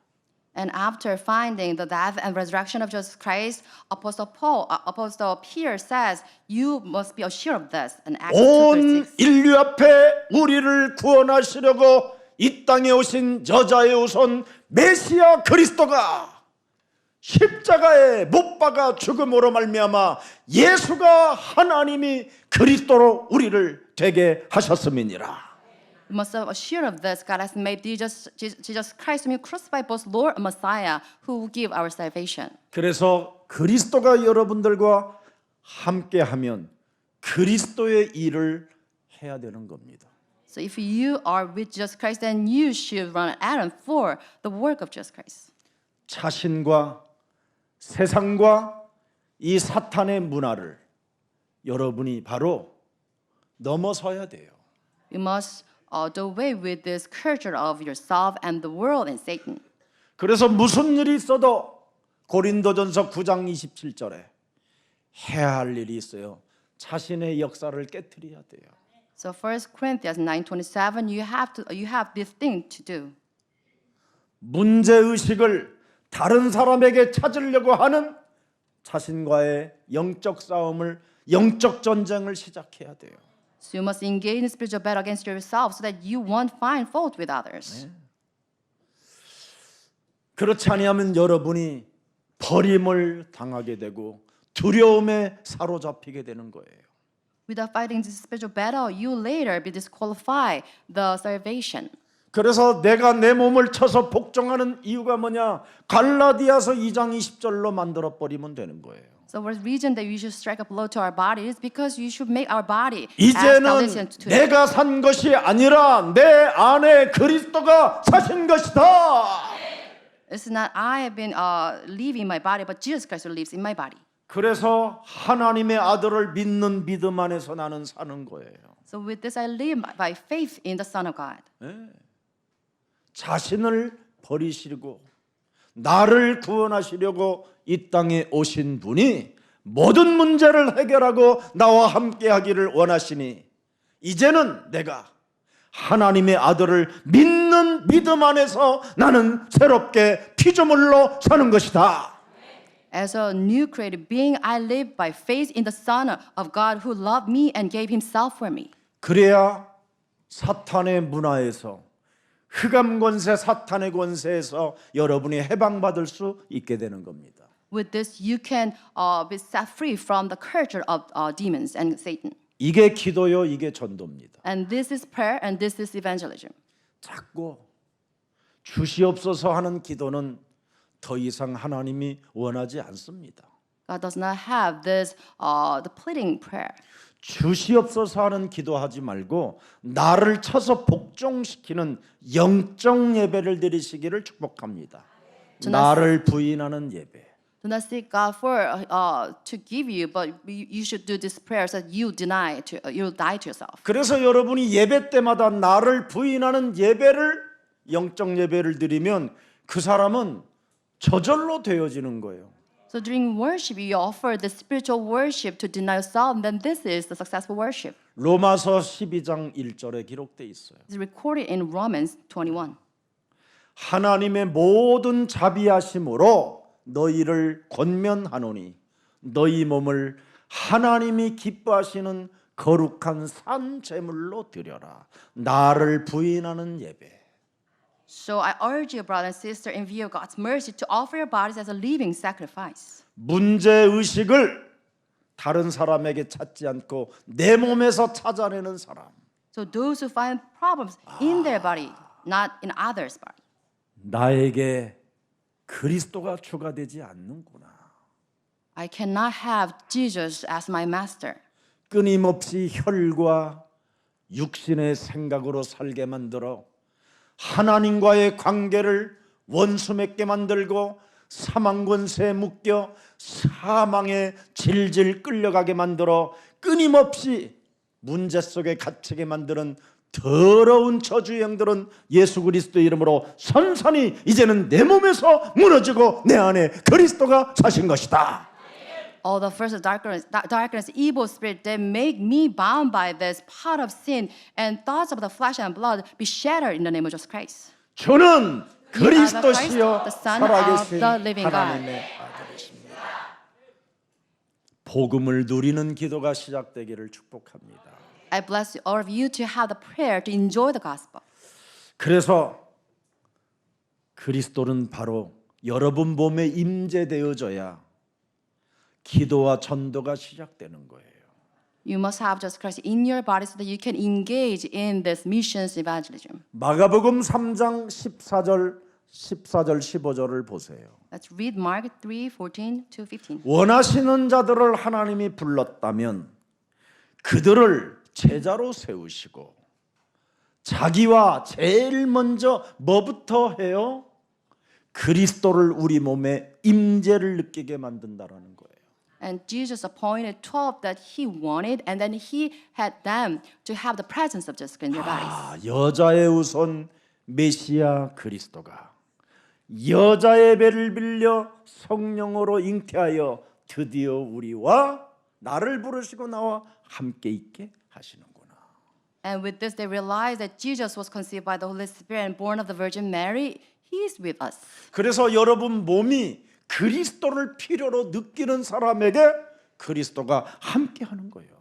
And after finding the death and resurrection of Jesus Christ, Apostle Peter says, "You must be assured of this." In Acts 온 2:36. 인류 앞에 우리를 구원하시려고 이 땅에 오신 저자의 우선 메시아 그리스도가 십자가에 못 박아 죽음으로 말미암아 예수가 하나님이 그리스도로 우리를 되게 하셨음이니라. You must have assured of this. God has made Jesus Christ, whom you crucified, both Lord and Messiah, who will give our salvation. 그래서 그리스도가 여러분들과 함께하면 그리스도의 일을 해야 되는 겁니다. So if you are with Jesus Christ, then you should run an errand for the work of Jesus Christ. 자신과 세상과 이 사탄의 문화를 여러분이 바로 넘어서야 돼요. You must do away with this culture of yourself and the world and Satan. 그래서 무슨 일이 있어도 고린도전서 9장 27절에 해야 할 일이 있어요. 자신의 역사를 깨트려야 돼요. So 1 Corinthians 9:27, you have this thing to do. 문제 의식을 다른 사람에게 찾으려고 하는 자신과의 영적 싸움을 영적 전쟁을 시작해야 돼요. So you must engage in spiritual battle against yourself so that you won't find fault with others. 그렇지 아니하면 여러분이 버림을 당하게 되고 두려움에 사로잡히게 되는 거예요. Without fighting this spiritual battle, you later be disqualified the salvation. 그래서 내가 내 몸을 쳐서 복종하는 이유가 뭐냐? 갈라디아서 2장 20절로 만들어 버리면 되는 거예요. So the reason that you should strike a blow to our body is because you should make our body as 이제는 Galatians 2. 내가 산 것이 아니라 내 안에 그리스도가 사신 것이다. It's not I have been leaving my body, but Jesus Christ who lives in my body. 그래서 하나님의 아들을 믿는 믿음 안에서 나는 사는 거예요. So with this I live by faith in the Son of God. 자신을 버리시고 나를 구원하시려고 이 땅에 오신 분이 모든 문제를 해결하고 나와 함께 하기를 원하시니 이제는 내가 하나님의 아들을 믿는 믿음 안에서 나는 새롭게 피조물로 사는 것이다. As a new created being, I live by faith in the Son of God who loved me and gave himself for me. 그래야 사탄의 문화에서 흑암 권세 사탄의 권세에서 여러분이 해방받을 수 있게 되는 겁니다. With this, you can be set free from the culture of demons and Satan. 이게 기도요, 이게 전도입니다. And this is prayer and this is evangelism. 자꾸 주시옵소서 하는 기도는 더 이상 하나님이 원하지 않습니다. God does not have this the pleading prayer. 주시옵소서 하는 기도하지 말고 나를 쳐서 복종시키는 영적 예배를 드리시기를 축복합니다. 나를 부인하는 예배. Do not seek God for to give you, but you should do this prayer so that you die to yourself. 그래서 여러분이 예배 때마다 나를 부인하는 예배를 영적 예배를 드리면 그 사람은 저절로 되어지는 거예요. So during worship, you offer the spiritual worship to deny yourself, and then this is the successful worship. 로마서 12장 1절에 기록돼 있어요. It's recorded in Romans 21. 하나님의 모든 자비하심으로 너희를 권면하노니 너희 몸을 하나님이 기뻐하시는 거룩한 산 제물로 드려라. 나를 부인하는 예배. So I urge you, brother and sister, in view of God's mercy, to offer your bodies as a living sacrifice. 문제 의식을 다른 사람에게 찾지 않고 내 몸에서 찾아내는 사람. So those who find problems in their body, not in others' body. 나에게 그리스도가 주가 되지 않는구나. I cannot have Jesus as my master. 끊임없이 혈과 육신의 생각으로 살게 만들어 하나님과의 관계를 원수 맺게 만들고 사망 권세에 묶여 사망에 질질 끌려가게 만들어 끊임없이 문제 속에 갇히게 만드는 더러운 저주형들은 예수 그리스도 이름으로 선선히 이제는 내 몸에서 무너지고 내 안에 그리스도가 사신 것이다. All the first of darkness, evil spirit that make me bound by this part of sin and thoughts of the flesh and blood be shattered in the name of Jesus Christ. 저는 그리스도시요 the Son of 살아계신 the living God. 하나님의 아들이십니다. 복음을 누리는 기도가 시작되기를 축복합니다. I bless all of you to have the prayer to enjoy the gospel. 그래서 그리스도는 바로 여러분 몸에 임재되어져야 기도와 전도가 시작되는 거예요. You must have Jesus Christ in your body so that you can engage in this missions evangelism. 마가복음 3장 14절 15절을 보세요. Let's read Mark 3:14 to 15. 원하시는 자들을 하나님이 불렀다면 그들을 제자로 세우시고 자기와 제일 먼저 뭐부터 해요? 그리스도를 우리 몸에 임재를 느끼게 만든다라는 거예요. And Jesus appointed 12 that he wanted, and then he had them to have the presence of Jesus in their bodies. 여자의 우선 메시아 그리스도가 여자의 배를 빌려 성령으로 잉태하여 드디어 우리와 나를 부르시고 나와 함께 있게 하시는구나. And with this, they realized that Jesus was conceived by the Holy Spirit and born of the Virgin Mary. He is with us. 그래서 여러분 몸이 그리스도를 필요로 느끼는 사람에게 그리스도가 함께 하는 거예요.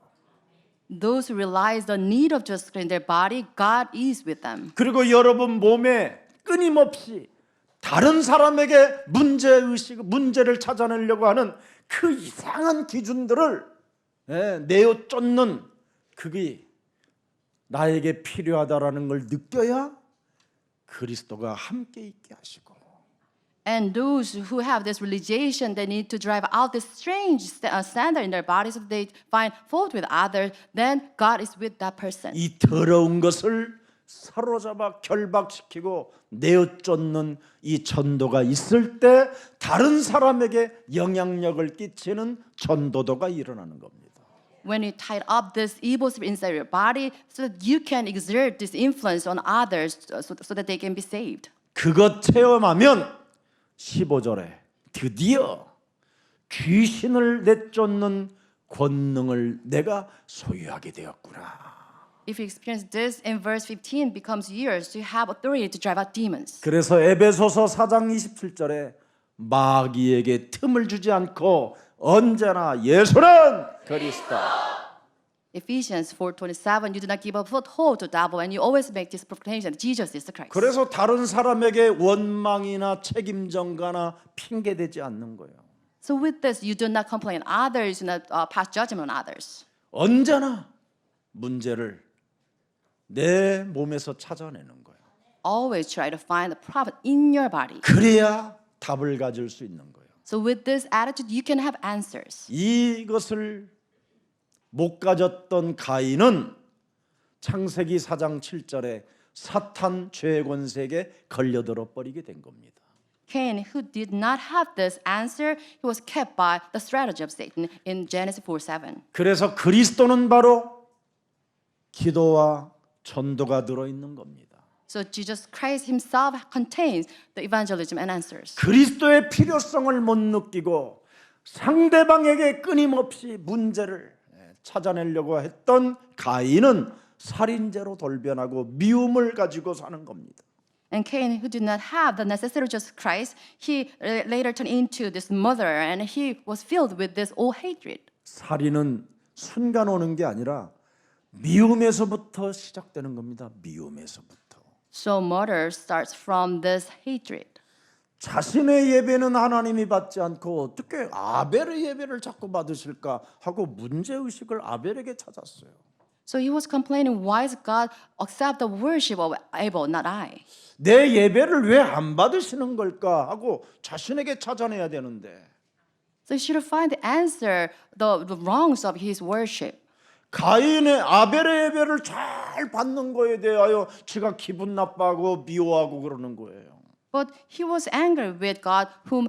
Those who realize the need of Jesus in their body, God is with them. 그리고 여러분 몸에 끊임없이 다른 사람에게 문제를 찾아내려고 하는 그 이상한 기준들을 내어 쫓는 그게 나에게 필요하다라는 걸 느껴야 그리스도가 함께 있게 하시고 And those who have this realization, they need to drive out this strange standard in their bodies so that they find fault with others, then God is with that person. 이 더러운 것을 사로잡아 결박시키고 내어 쫓는 이 전도가 있을 때 다른 사람에게 영향력을 끼치는 전도도가 일어나는 겁니다. When you tie up this evil spirit inside your body so that you can exert this influence on others so that they can be saved. 그것 체험하면 15절에 드디어 귀신을 내쫓는 권능을 내가 소유하게 되었구나. If you experience this in verse 15, becomes yours to have authority to drive out demons. 그래서 에베소서 4장 27절에 마귀에게 틈을 주지 않고 언제나 예수는 그리스도. Ephesians 4:27, you do not give a foothold to devil, and you always make this proclamation that Jesus is the Christ. 그래서 다른 사람에게 원망이나 책임 전가나 핑계 대지 않는 거예요. So with this, you do not complain others, you do not pass judgment on others. 언제나 문제를 내 몸에서 찾아내는 거예요. Always try to find the problem in your body. 그래야 답을 가질 수 있는 거예요. So with this attitude, you can have answers. 이것을 못 가졌던 가인은 창세기 4장 7절에 사탄 죄의 권세에 걸려들어 버리게 된 겁니다. Cain, who did not have this answer, he was kept by the strategy of Satan in Genesis 4:7. 그래서 그리스도는 바로 기도와 전도가 들어 있는 겁니다. So Jesus Christ himself contains the evangelism and answers. 그리스도의 필요성을 못 느끼고 상대방에게 끊임없이 문제를 찾아내려고 했던 가인은 살인죄로 돌변하고 미움을 가지고 사는 겁니다. And Cain, who did not have the necessary Jesus Christ, he later turned into this murderer, and he was filled with this old hatred. 살인은 순간 오는 게 아니라 미움에서부터 시작되는 겁니다. 미움에서부터. So murder starts from this hatred. 자신의 예배는 하나님이 받지 않고 어떻게 아벨의 예배를 자꾸 받으실까 하고 문제의식을 아벨에게 찾았어요. So he was complaining, why does God accept the worship of Abel, not I? 내 예배를 왜 안 받으시는 걸까 하고 자신에게 찾아내야 되는데 So he should find the answer, the wrongs of his worship. 가인의 아벨의 예배를 잘 받는 거에 대하여 지가 기분 나빠하고 미워하고 그러는 거예요. But he was angry with God, who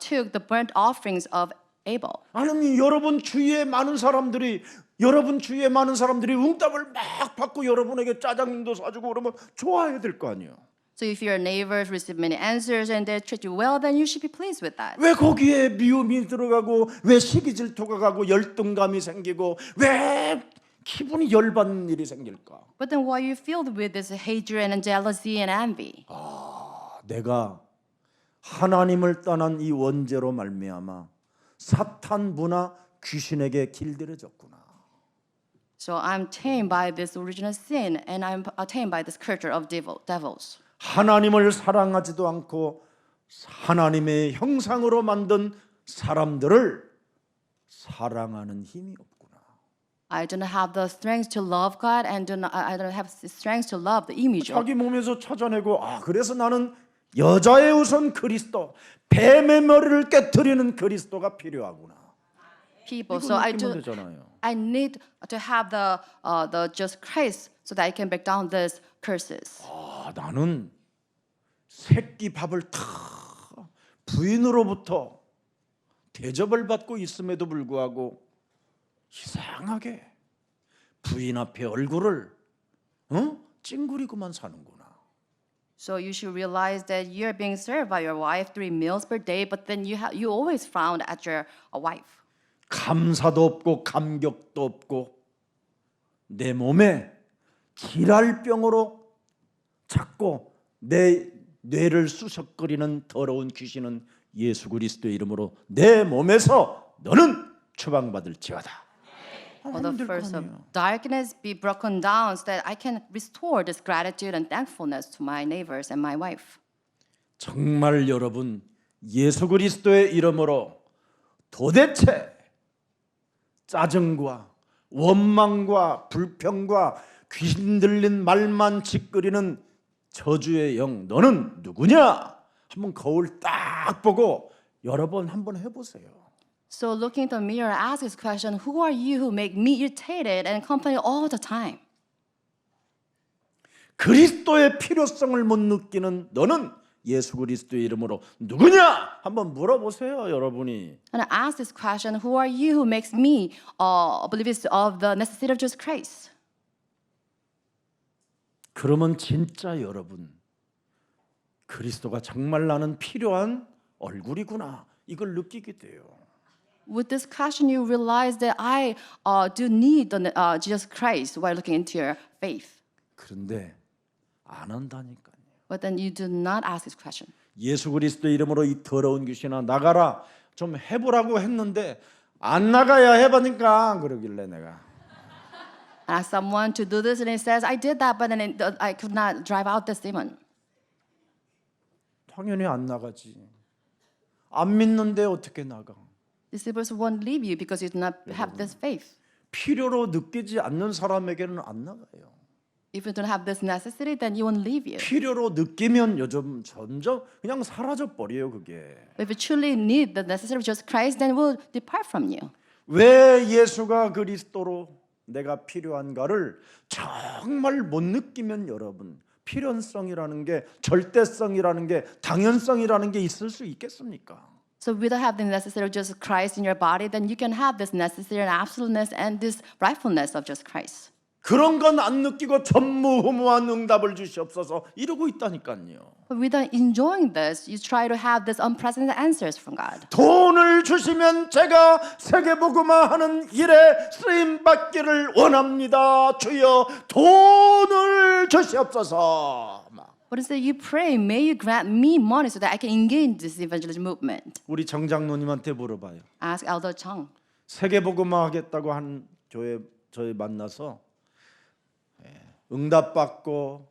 took the burnt offerings of Abel. 하나님 여러분 주위에 많은 사람들이 응답을 막 받고 여러분에게 짜장면도 사주고 그러면 좋아해야 될 거 아니에요. So if your neighbors receive many answers and they treat you well, then you should be pleased with that. 왜 거기에 미움이 들어가고 왜 시기 질투가 가고 열등감이 생기고 왜 기분이 열받는 일이 생길까? But then why are you filled with this hatred and jealousy and envy? 내가 하나님을 떠난 이 원죄로 말미암아 사탄 문화 귀신에게 길들여졌구나. So I'm tamed by this original sin, and I'm tamed by this culture of devils. 하나님을 사랑하지도 않고 하나님의 형상으로 만든 사람들을 사랑하는 힘이 없구나. I don't have the strength to love God, and I don't have the strength to love the image of. 자기 몸에서 찾아내고 그래서 나는 여자의 우선 그리스도, 뱀의 머리를 깨트리는 그리스도가 필요하구나. People. So I 느끼면 되잖아요. I need to have the just Christ so that I can break down these curses. 나는 새끼 밥을 다 부인으로부터 대접을 받고 있음에도 불구하고 이상하게 부인 앞에 얼굴을 찡그리고만 사는구나. So you should realize that you're being served by your wife 3 meals per day, but then you always frown at your wife. 감사도 없고 감격도 없고 내 몸에 질랄병으로 자꾸 내 뇌를 쑤석거리는 더러운 귀신은 예수 그리스도의 이름으로 내 몸에서 너는 추방받을지어다. For the first of darkness be broken down so that I can restore this gratitude and thankfulness to my neighbors and my wife. 정말 여러분 예수 그리스도의 이름으로 도대체 짜증과 원망과 불평과 귀신 들린 말만 짓거리는 저주의 영 너는 누구냐? 한번 거울 딱 보고 여러 번 한번 해보세요. So looking in the mirror, ask this question, who are you who make me irritated and complain all the time? 그리스도의 필요성을 못 느끼는 너는 예수 그리스도의 이름으로 누구냐? 한번 물어보세요, 여러분이. And I ask this question, who are you who makes me oblivious of the necessity of Jesus Christ? 그러면 진짜 여러분 그리스도가 정말 나는 필요한 얼굴이구나 이걸 느끼게 돼요. With this question, you realize that I do need Jesus Christ while looking into your faith. 그런데 안 한다니까요. But then you do not ask this question. 예수 그리스도 이름으로 이 더러운 귀신아 나가라 좀 해보라고 했는데 안 나가야 해보니까 그러길래 내가 I ask someone to do this, and it says, I did that, but then I could not drive out this demon. 당연히 안 나가지. 안 믿는데 어떻게 나가? Disciples won't leave you because you do not have this faith. 필요로 느끼지 않는 사람에게는 안 나가요. If you don't have this necessity, then he won't leave you. 필요로 느끼면 요즘 점점 그냥 사라져 버려요 그게. But if you truly need the necessity of Jesus Christ, then it will depart from you. 왜 예수가 그리스도로 내가 필요한가를 정말 못 느끼면 여러분 필연성이라는 게 절대성이라는 게 당연성이라는 게 있을 수 있겠습니까? So without having the necessity of Jesus Christ in your body, then you can have this necessity and absoluteness and this rightfulness of Jesus Christ. 그런 건 안 느끼고 전무후무한 응답을 주시옵소서 이러고 있다니까요. But without enjoying this, you try to have this unprecedented answers from God. 돈을 주시면 제가 세계복음화하는 일에 쓰임 받기를 원합니다. 주여 돈을 주시옵소서. But instead you pray, may you grant me money so that I can engage this evangelism movement. 우리 정장로님한테 물어봐요. Ask Elder Chung. 세계복음화하겠다고 한 교회 저희 만나서 응답받고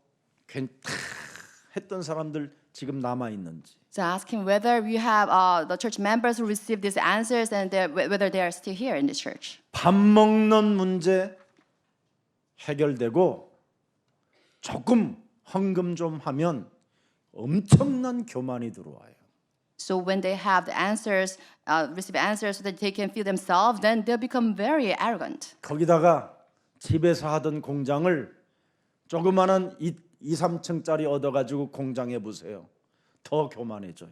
했던 사람들 지금 남아 있는지. So ask him whether you have the church members who receive these answers and whether they are still here in the church. 밥 먹는 문제, 해결되고 조금 헌금 좀 하면 엄청난 교만이 들어와요. So when they have the answers, receive answers so that they can feel themselves, then they'll become very arrogant. 거기다가 집에서 하던 공장을 조그마한 2, 3층짜리 얻어가지고 공장해 보세요. 더 교만해져요.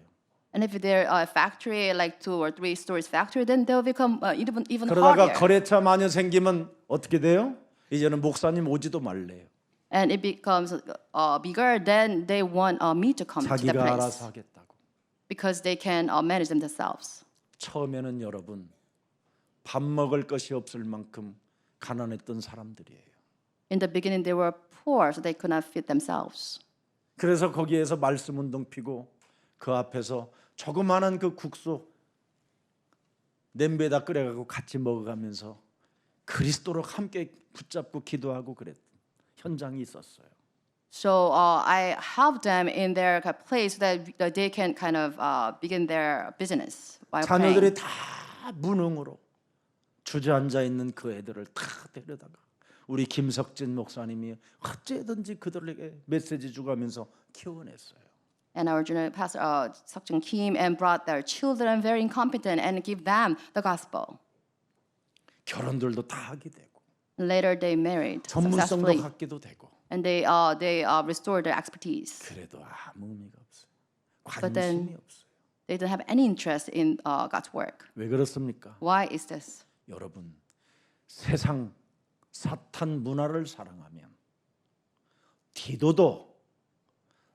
And if they're a factory, like 2 or 3 stories factory, then they'll become even 그러다가 harder. 거래처 마녀 생기면 어떻게 돼요? 이제는 목사님 오지도 말래요. And it becomes bigger, then they want me to come to the 자기가 place 알아서 하겠다고. because they can manage them themselves. 처음에는 여러분 밥 먹을 것이 없을 만큼 가난했던 사람들이에요. In the beginning, they were poor, so they could not feed themselves. 그래서 거기에서 말씀 운동 피고 그 앞에서 조그마한 그 국수 냄비에다 끓여가지고 같이 먹어가면서 그리스도로 함께 붙잡고 기도하고 그랬던 현장이 있었어요. So I helped them in their place so that they can kind of begin their business while 자녀들이 praying. 다 무능으로 주저앉아 있는 그 애들을 다 데려다가 우리 김석진 목사님이 어찌든지 그들에게 메시지 주가면서 키워냈어요. And our junior pastor, Seokjung Kim, and brought their children, very incompetent, and give them the gospel. 결혼들도 다 하게 되고 Later, they married 전문성도 successfully, 갖기도 되고 and they restored their expertise. 그래도 아무 의미가 없어요. But then- 관심이 없어요. They don't have any interest in God's work. 왜 그렇습니까? Why is this? 여러분 세상 사탄 문화를 사랑하면 디도도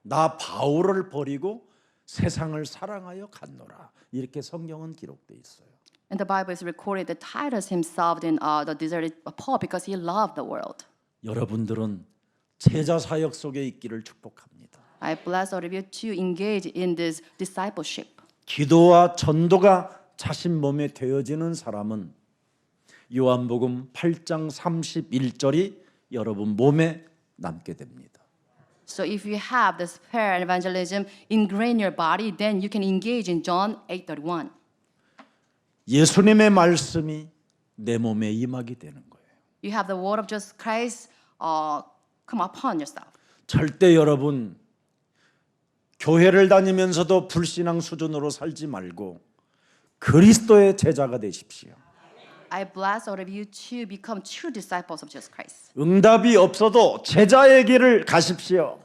나 바울을 버리고 세상을 사랑하여 갔노라 이렇게 성경은 기록돼 있어요. And the Bible is recorded that Titus himself in the deserted Paul because he loved the world. 여러분들은 제자 사역 속에 있기를 축복합니다. I bless all of you to engage in this discipleship. 기도와 전도가 자신 몸에 되어지는 사람은 요한복음 8장 31절이 여러분 몸에 남게 됩니다. So if you have this prayer and evangelism ingrained in your body, then you can engage in John 8:31. 예수님의 말씀이 내 몸에 임하게 되는 거예요. You have the word of Jesus Christ come upon yourself. 절대 여러분 교회를 다니면서도 불신앙 수준으로 살지 말고 그리스도의 제자가 되십시오. I bless all of you to become true disciples of Jesus Christ. 응답이 없어도 제자의 길을 가십시오.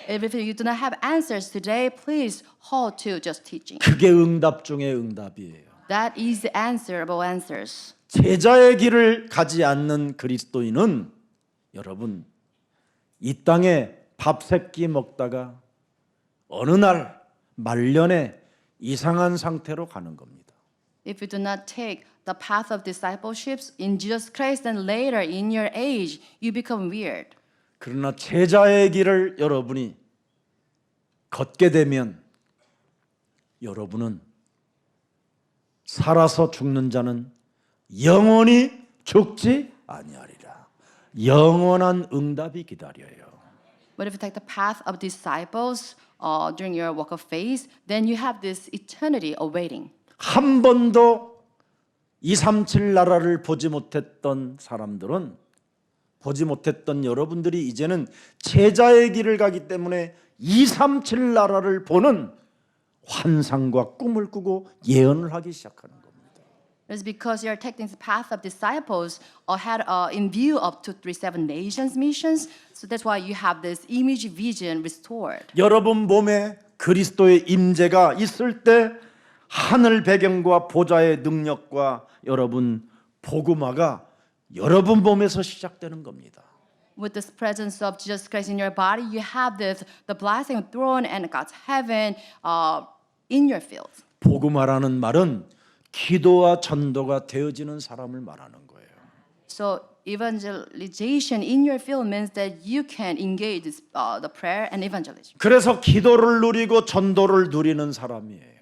If you do not have answers today, please hold to just teaching. 그게 응답 중에 응답이에요. That is the answer of all answers. 제자의 길을 가지 않는 그리스도인은 여러분 이 땅에 밥 세 끼 먹다가 어느 날 말년에 이상한 상태로 가는 겁니다. If you do not take the path of discipleship in Jesus Christ, then later in your age, you become weird. 그러나 제자의 길을 여러분이 걷게 되면 여러분은 살아서 죽는 자는 영원히 죽지 아니하리라. 영원한 응답이 기다려요. But if you take the path of disciples during your walk of faith, then you have this eternity awaiting. 한 번도 237 나라를 보지 못했던 사람들은 보지 못했던 여러분들이 이제는 제자의 길을 가기 때문에 237 나라를 보는 환상과 꿈을 꾸고 예언을 하기 시작하는 겁니다. It's because you're taking the path of disciples had in view of 237 nations missions. So that's why you have this image vision restored. 여러분 몸에 그리스도의 임재가 있을 때 하늘 배경과 보좌의 능력과 여러분 복음화가 여러분 몸에서 시작되는 겁니다. With this presence of Jesus Christ in your body, you have this the blessing of throne and God's heaven in your field. 복음화라는 말은 기도와 전도가 되어지는 사람을 말하는 거예요. So evangelization in your field means that you can engage the prayer and evangelism. 그래서 기도를 누리고 전도를 누리는 사람이에요.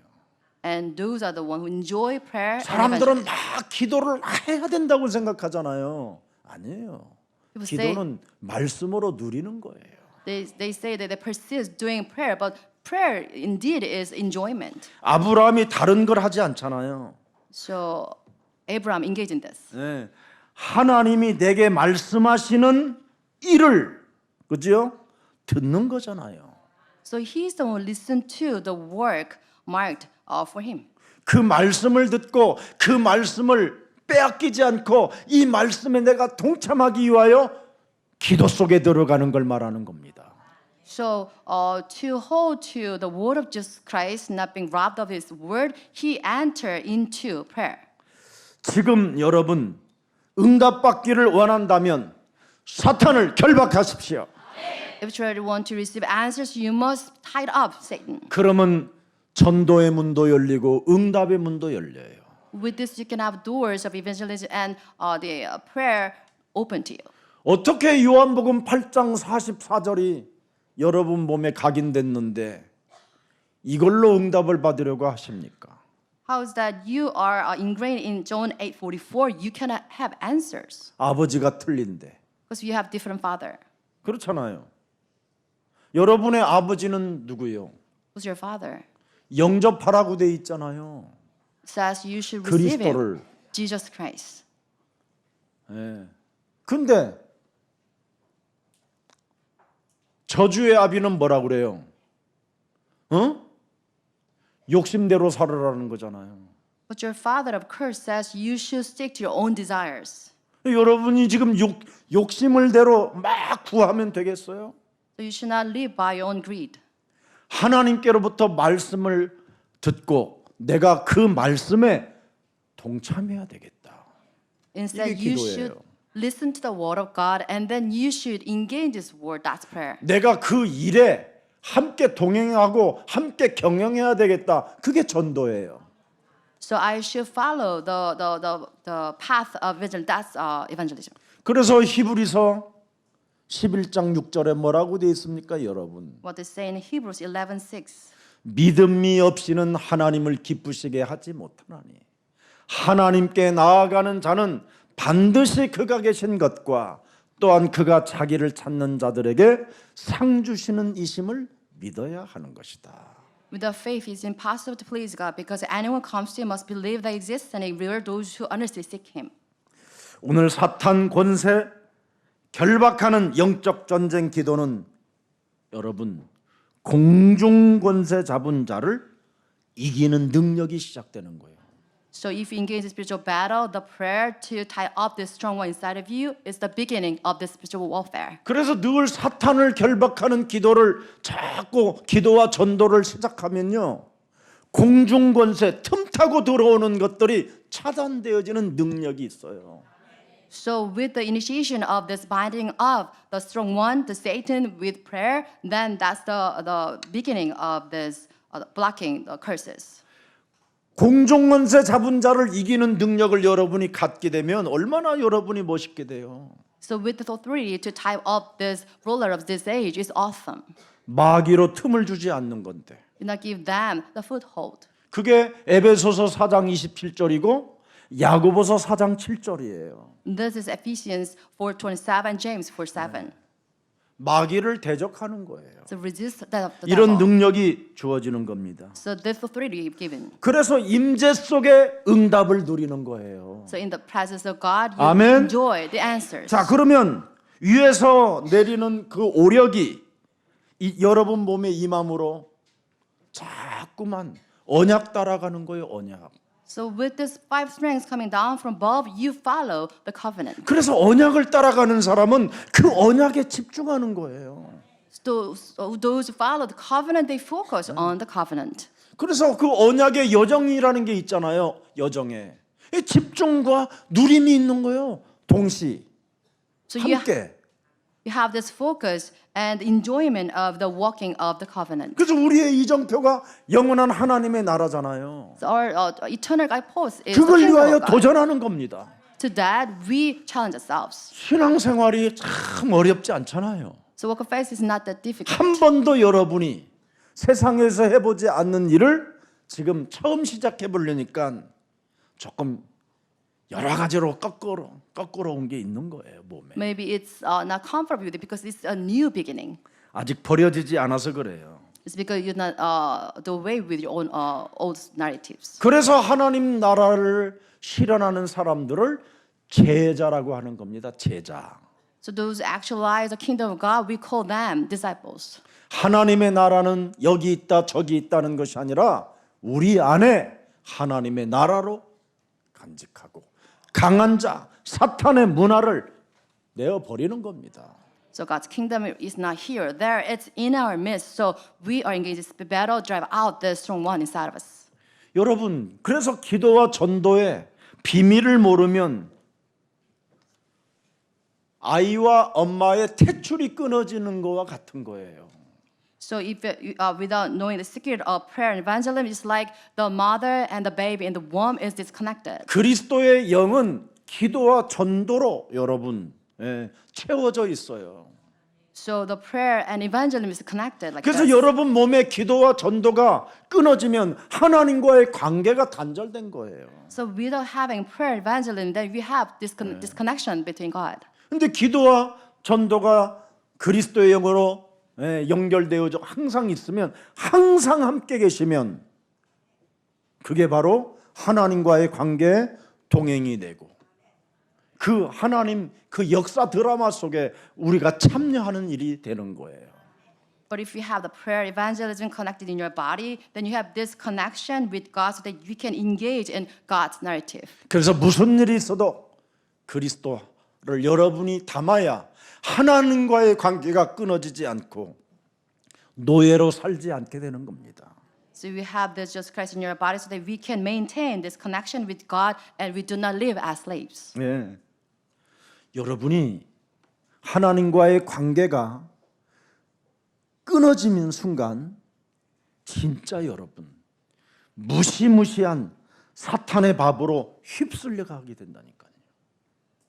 And those are the ones who enjoy prayer and 사람들은 evangelism. 막 기도를 해야 된다고 생각하잖아요. 아니에요. People say- 기도는 말씀으로 누리는 거예요. They say that they persist doing prayer, but prayer indeed is enjoyment. 아브라함이 다른 걸 하지 않잖아요. So Abraham engaged in this. 네. 하나님이 내게 말씀하시는 일을 그죠? 듣는 거잖아요. So he's the one who listened to the work marked for him. 그 말씀을 듣고 그 말씀을 빼앗기지 않고 이 말씀에 내가 동참하기 위하여 기도 속에 들어가는 걸 말하는 겁니다. So to hold to the word of Jesus Christ, not being robbed of his word, he entered into prayer. 지금 여러분 응답받기를 원한다면 사탄을 결박하십시오. If you want to receive answers, you must tie up Satan. 그러면 전도의 문도 열리고 응답의 문도 열려요. With this, you can have doors of evangelism and the prayer open to you. 어떻게 요한복음 8장 44절이 여러분 몸에 각인됐는데 이걸로 응답을 받으려고 하십니까? How is that you are ingrained in John 8:44? You cannot have answers 아버지가 틀린데. because you have different father. 그렇잖아요. 여러분의 아버지는 누구예요? Who's your father? 영접하라고 돼 있잖아요. It says you should receive 그리스도를. him, Jesus Christ. 예. 근데 저주의 아비는 뭐라 그래요? 욕심대로 살으라는 거잖아요. But your father of curse says you should stick to your own desires. 여러분이 지금 욕심을 대로 막 구하면 되겠어요? So you should not live by your own greed. 하나님께로부터 말씀을 듣고 내가 그 말씀에 동참해야 되겠다. Instead, 이게 you 기도예요. should listen to the word of God and then you should engage this word. That's prayer. 내가 그 일에 함께 동행하고 함께 경영해야 되겠다. 그게 전도예요. So I should follow the path of vision. That's evangelism. 그래서 히브리서 11장 6절에 뭐라고 되어 있습니까, 여러분? What they say in Hebrews 11:6. 믿음이 없이는 하나님을 기쁘시게 하지 못하나니 하나님께 나아가는 자는 반드시 그가 계신 것과 또한 그가 자기를 찾는 자들에게 상 주시는 이심을 믿어야 하는 것이다. Without faith, it's impossible to please God because anyone comes to Him must believe that He exists and He rewards those who earnestly seek Him. 오늘 사탄 권세 결박하는 영적 전쟁 기도는 여러분 공중 권세 잡은 자를 이기는 능력이 시작되는 거예요. So if you engage in spiritual battle, the prayer to tie up the strong one inside of you is the beginning of the spiritual warfare. 그래서 늘 사탄을 결박하는 기도를 자꾸 기도와 전도를 시작하면요. 공중 권세 틈타고 들어오는 것들이 차단되어지는 능력이 있어요. So with the initiation of this binding of the strong one, the Satan with prayer, then that's the beginning of this blocking the curses. 공중 권세 잡은 자를 이기는 능력을 여러분이 갖게 되면 얼마나 여러분이 멋있게 돼요. So with the authority to tie up this ruler of this age is awesome. 마귀로 틈을 주지 않는 건데. Do not give them the foothold. 그게 에베소서 4장 27절이고 야고보서 4장 7절이에요. This is Ephesians 4:27, James 4:7. 마귀를 대적하는 거예요. So resist the 이런 devil. 능력이 주어지는 겁니다. So this authority given. 그래서 임재 속에 응답을 누리는 거예요. So in the presence of God, you 아멘. enjoy the answers. 자, 그러면 위에서 내리는 그 오력이 여러분 몸에 임함으로 자꾸만 언약 따라가는 거예요, 언약. So with this five strengths coming down from above, you follow the covenant. 그래서 언약을 따라가는 사람은 그 언약에 집중하는 거예요. So those who follow the covenant, they focus on the covenant. 그래서 그 언약의 여정이라는 게 있잖아요. 여정에 이 집중과 누림이 있는 거예요. 동시 So 함께. you have this focus and enjoyment of the walking of the covenant. 그래서 우리의 이정표가 영원한 하나님의 나라잖아요. So our eternal guidepost is the 그걸 kingdom 위하여 of God. 도전하는 겁니다. To that, we challenge ourselves. 신앙생활이 참 어렵지 않잖아요. So walk of faith is not that difficult. 한 번도 여러분이 세상에서 해보지 않는 일을 지금 처음 시작해 보려니까 조금 여러 가지로 거꾸로 온 게 있는 거예요, 몸에. Maybe it's not comfortable with it because it's a new beginning. 아직 버려지지 않아서 그래요. It's because you're not the way with your own old narratives. 그래서 하나님 나라를 실현하는 사람들을 제자라고 하는 겁니다. 제자. So those who actualize the kingdom of God, we call them disciples. 하나님의 나라는 여기 있다 저기 있다는 것이 아니라 우리 안에 하나님의 나라로 간직하고 강한 자 사탄의 문화를 내어버리는 겁니다. So God's kingdom is not here, there. It's in our midst. So we are engaged in this battle, drive out the strong one inside of us. 여러분, 그래서 기도와 전도의 비밀을 모르면 아이와 엄마의 탯줄이 끊어지는 거와 같은 거예요. So if without knowing the secret of prayer and evangelism, it's like the mother and the baby in the womb is disconnected. 그리스도의 영은 기도와 전도로 여러분 채워져 있어요. So the prayer and evangelism is connected like 그래서 this. 여러분 몸의 기도와 전도가 끊어지면 하나님과의 관계가 단절된 거예요. So without having prayer and evangelism, then we have disconnection between God. 근데 기도와 전도가 그리스도의 영으로 연결되어 항상 있으면 항상 함께 계시면 그게 바로 하나님과의 관계에 동행이 되고 그 하나님 그 역사 드라마 속에 우리가 참여하는 일이 되는 거예요. But if you have the prayer evangelism connected in your body, then you have this connection with God so that you can engage in God's narrative. 그래서 무슨 일이 있어도 그리스도를 여러분이 담아야 하나님과의 관계가 끊어지지 않고 노예로 살지 않게 되는 겁니다. So we have this just Christ in your body so that we can maintain this connection with God and we do not live as slaves. 네. 여러분이 하나님과의 관계가 끊어지는 순간 진짜 여러분 무시무시한 사탄의 밥으로 휩쓸려 가게 된다니까요.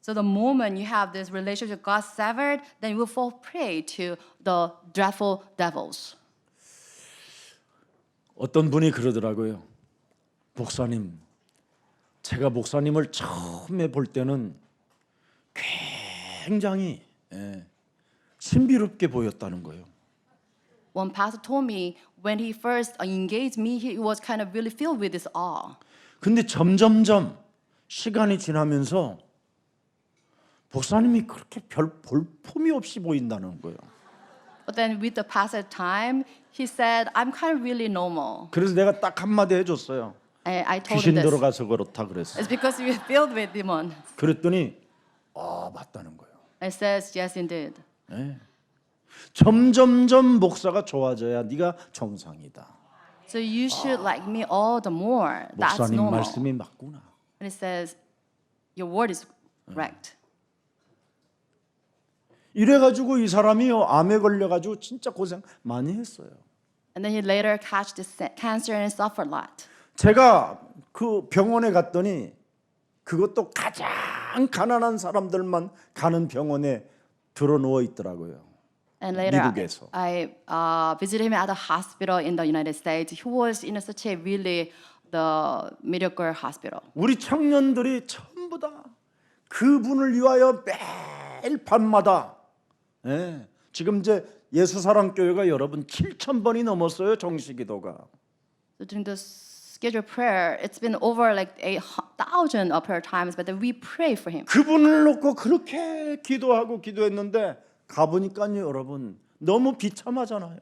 So the moment you have this relationship with God severed, then you will fall prey to the dreadful devils. 어떤 분이 그러더라고요. 목사님, 제가 목사님을 처음에 볼 때는 굉장히 신비롭게 보였다는 거예요. One pastor told me when he first engaged me, he was kind of really filled with this awe. 근데 점점점 시간이 지나면서 목사님이 그렇게 별 볼품이 없이 보인다는 거예요. But then with the passage of time, he said, I'm kind of really normal. 그래서 내가 딱 한마디 해줬어요. And I told 귀신 him this. 들어가서 그렇다 그랬어요. It's because you're filled with demons. 그랬더니 맞다는 거예요. It says, yes, indeed. 점점점 목사가 좋아져야 네가 정상이다. So you should like me all the more. That's 목사님 normal. 말씀이 맞구나. And it says, your word is correct. 이래가지고 이 사람이요 암에 걸려가지고 진짜 고생 많이 했어요. And then he later catch this cancer and suffered a lot. 제가 그 병원에 갔더니 그것도 가장 가난한 사람들만 가는 병원에 들어 누워 있더라고요. And later, 미국에서. I visited him at a hospital in the United States. He was in such a really the mediocre hospital. 우리 청년들이 전부 다 그분을 위하여 매일 밤마다 지금 이제 예수사랑교회가 여러분 7,000번이 넘었어요. 정시기도가. So during the scheduled prayer, it's been over like 8,000 prayer times, but then we pray for him. 그분을 놓고 그렇게 기도했는데 가보니까요 여러분 너무 비참하잖아요.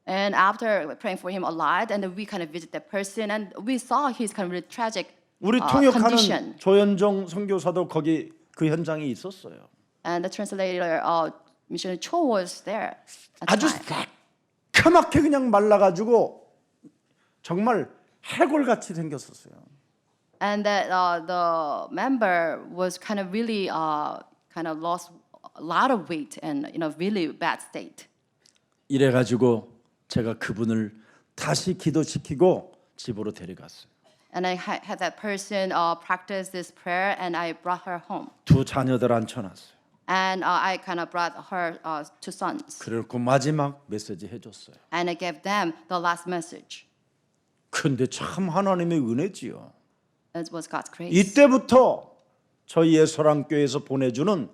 And after praying for him a lot, and then we kind of visit that person, and we saw his kind of really tragic 우리 통역하는 condition. 조현정 선교사도 거기 그 현장에 있었어요. And the translator, missionary Cho, was there at the 아주 time. 새카맣게 그냥 말라가지고 정말 해골같이 생겼었어요. And that the member was kind of really kind of lost a lot of weight and in a really bad state. 이래가지고 제가 그분을 다시 기도시키고 집으로 데려갔어요. And I had that person practice this prayer, and I brought her home. 두 자녀들 앉혀놨어요. And I kind of brought her two sons, 그래놓고 마지막 메시지 해줬어요. and I gave them the last message. 근데 참 하나님의 은혜지요. It was God's grace. 이때부터 저희 예수랑교회에서 보내주는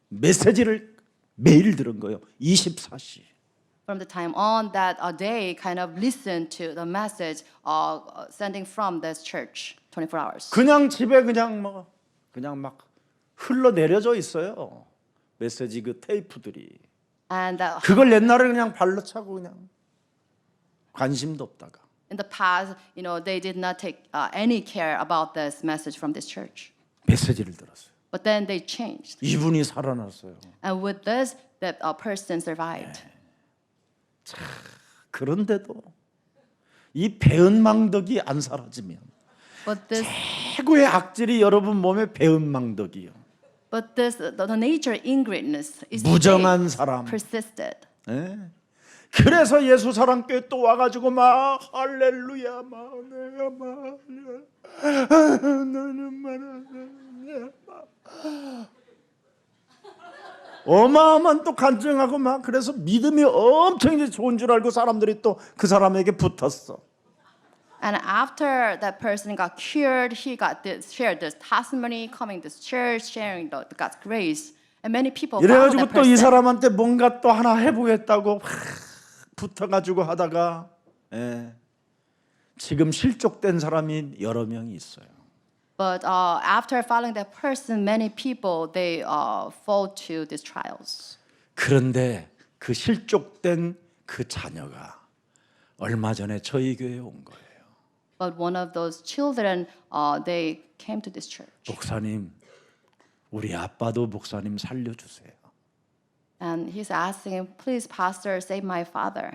메시지를 매일 들은 거예요. 24시. From the time on that they kind of listened to the message sending from this church 24 hours. 그냥 집에 그냥 막 흘러내려져 있어요. 메시지 그 테이프들이. And 그걸 옛날에 그냥 발로 차고 그냥 관심도 없다가 in the past, they did not take any care about this message from this church. 메시지를 들었어요. But then they changed. 이분이 살아났어요. And with this, that person survived. 그런데도 이 배은망덕이 안 사라지면 But this, 최고의 악질이 여러분 몸에 배은망덕이요. the nature ingredient is 무정한 사람. persisted. 예? 그래서 예수 사랑교회 또 와가지고 막 할렐루야 막 내가 막 너는 말하는 어마어마한 또 간증하고 막 그래서 믿음이 엄청 이제 좋은 줄 알고 사람들이 또 그 사람에게 붙었어. And after that person got cured, he got shared this testimony, coming to this church, sharing the God's grace, and many people followed 이래가지고 that 또 이 person. 사람한테 뭔가 또 하나 해보겠다고 붙어가지고 하다가 지금 실족된 사람이 여러 명이 있어요. But after following that person, many people they fall to these trials. 그런데 그 실족된 그 자녀가 얼마 전에 저희 교회에 온 거예요. But one of those children, they came to this church, 목사님, 우리 아빠도 목사님 살려주세요. and he's asking, "Please, Pastor, save my father."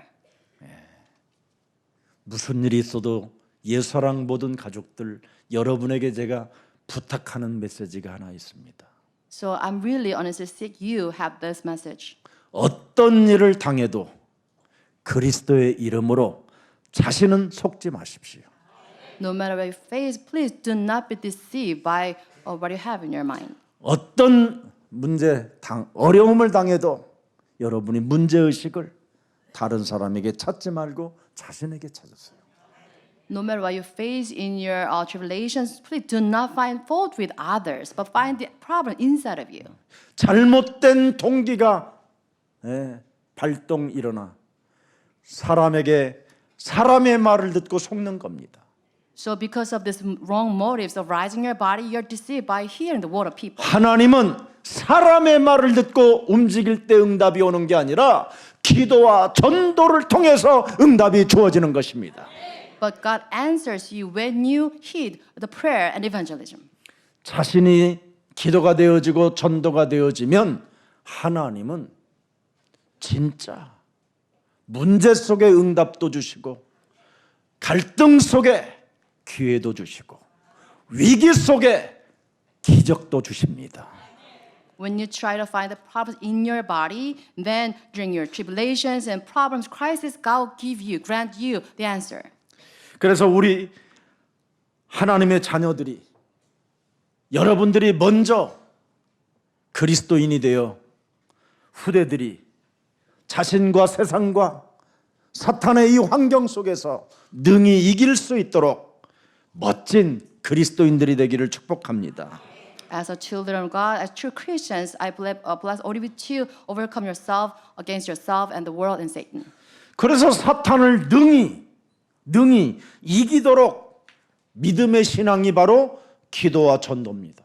무슨 일이 있어도 예사랑 모든 가족들 여러분에게 제가 부탁하는 메시지가 하나 있습니다. So I'm really honestly sick. You have this message. 어떤 일을 당해도 그리스도의 이름으로 자신은 속지 마십시오. No matter what you face, please do not be deceived by what you have in your mind. 어떤 어려움을 당해도 여러분이 문제의식을 다른 사람에게 찾지 말고 자신에게 찾으세요. No matter what you face in your tribulations, please do not find fault with others, but find the problem inside of you. 잘못된 동기가 발동 일어나 사람의 말을 듣고 속는 겁니다. So because of this wrong motives of rising your body, you're deceived by hearing the word of people. 하나님은 사람의 말을 듣고 움직일 때 응답이 오는 게 아니라 기도와 전도를 통해서 응답이 주어지는 것입니다. But God answers you when you heed the prayer and evangelism. 자신이 기도가 되어지고 전도가 되어지면 하나님은 진짜 문제 속에 응답도 주시고 갈등 속에 기회도 주시고 위기 속에 기적도 주십니다. When you try to find the problems in your body, then during your tribulations and problems, crisis, God will grant you the answer. 그래서 우리 하나님의 자녀들이 여러분들이 먼저 그리스도인이 되어 후대들이 자신과 세상과 사탄의 이 환경 속에서 능히 이길 수 있도록 멋진 그리스도인들이 되기를 축복합니다. As a children of God, as true Christians, I bless all of you to overcome yourself against yourself and the world and Satan. 그래서 사탄을 능히 이기도록 믿음의 신앙이 바로 기도와 전도입니다.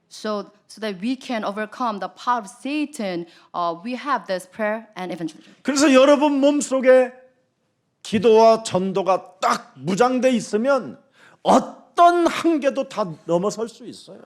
So that we can overcome the power of Satan, we have this prayer and evangelism. 그래서 여러분 몸속에 기도와 전도가 딱 무장돼 있으면 어떤 한계도 다 넘어설 수 있어요.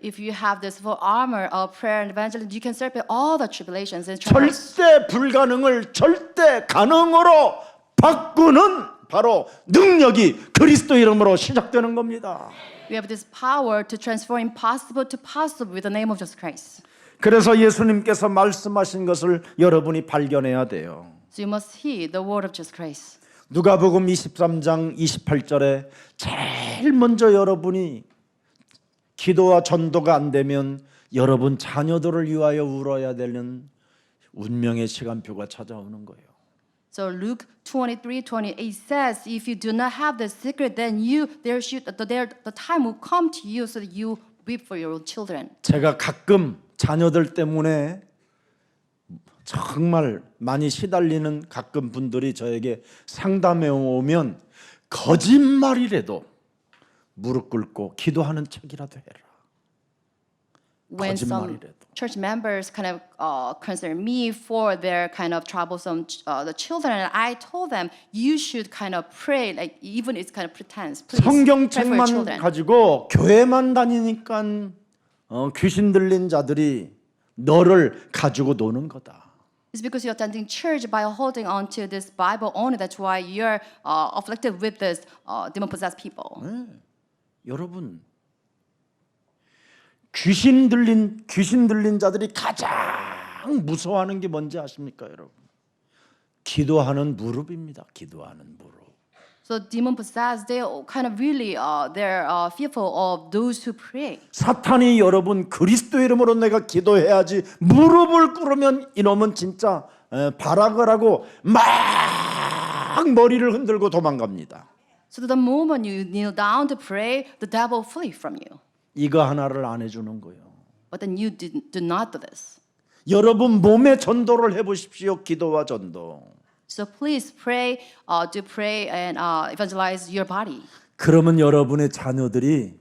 If you have this full armor of prayer and evangelism, you can surpass all the tribulations and trials. 절대 불가능을 절대 가능으로 바꾸는 바로 능력이 그리스도 이름으로 시작되는 겁니다. We have this power to transform impossible to possible with the name of Jesus Christ. 그래서 예수님께서 말씀하신 것을 여러분이 발견해야 돼요. So you must heed the word of Jesus Christ. 누가복음 23장 28절에 제일 먼저 여러분이 기도와 전도가 안 되면 여러분 자녀들을 위하여 울어야 되는 운명의 시간표가 찾아오는 거예요. So Luke 23:28 says, if you do not have the secret, then the time will come to you so that you weep for your children. 제가 가끔 자녀들 때문에 정말 많이 시달리는 가끔 분들이 저에게 상담해 오면 거짓말이라도 무릎 꿇고 기도하는 척이라도 해라. when some 거짓말이래도. church members kind of consider me for their kind of troublesome the children, and I told them you should kind of pray, like even it's kind of pretense. Please pray for your 성경책만 children. 가지고 교회만 다니니까 귀신 들린 자들이 너를 가지고 노는 거다. It's because you're attending church by holding on to this Bible only. That's why you're afflicted with this demon-possessed people. 여러분, 귀신 들린 자들이 가장 무서워하는 게 뭔지 아십니까, 여러분? 기도하는 무릎입니다. 기도하는 무릎. So demon-possessed, they kind of really they're fearful of those who pray. 사탄이 여러분 그리스도 이름으로 내가 기도해야지 무릎을 꿇으면 이놈은 진짜 발악을 하고 막 머리를 흔들고 도망갑니다. So the moment you kneel down to pray, the devil flee from you. 이거 하나를 안 해주는 거예요. But then you do not do this. 여러분 몸의 전도를 해보십시오. 기도와 전도. So please pray, do pray and evangelize your body. 그러면 여러분의 자녀들이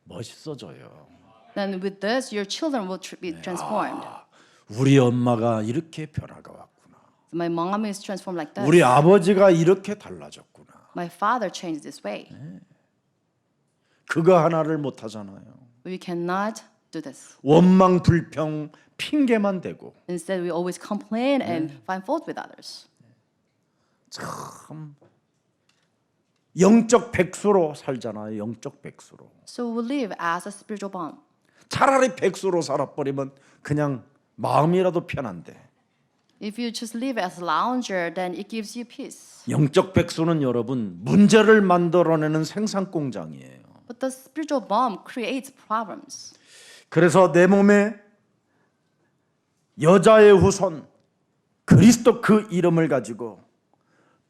멋있어져요. Then with this, your children will be transformed. 우리 엄마가 이렇게 변화가 왔구나. My mom is transformed like this. 우리 아버지가 이렇게 달라졌구나. My father changed this way. 그거 하나를 못 하잖아요. We cannot do this. 원망 불평 핑계만 대고 Instead, we always complain and find fault with others. 참 영적 백수로 살잖아요. 영적 백수로. So we live as a spiritual bomb. 차라리 백수로 살아버리면 그냥 마음이라도 편한데. If you just live as a lounger, then it gives you peace. 영적 백수는 여러분 문제를 만들어내는 생산 공장이에요. But the spiritual bomb creates problems. 그래서 내 몸에 여자의 후손 그리스도 그 이름을 가지고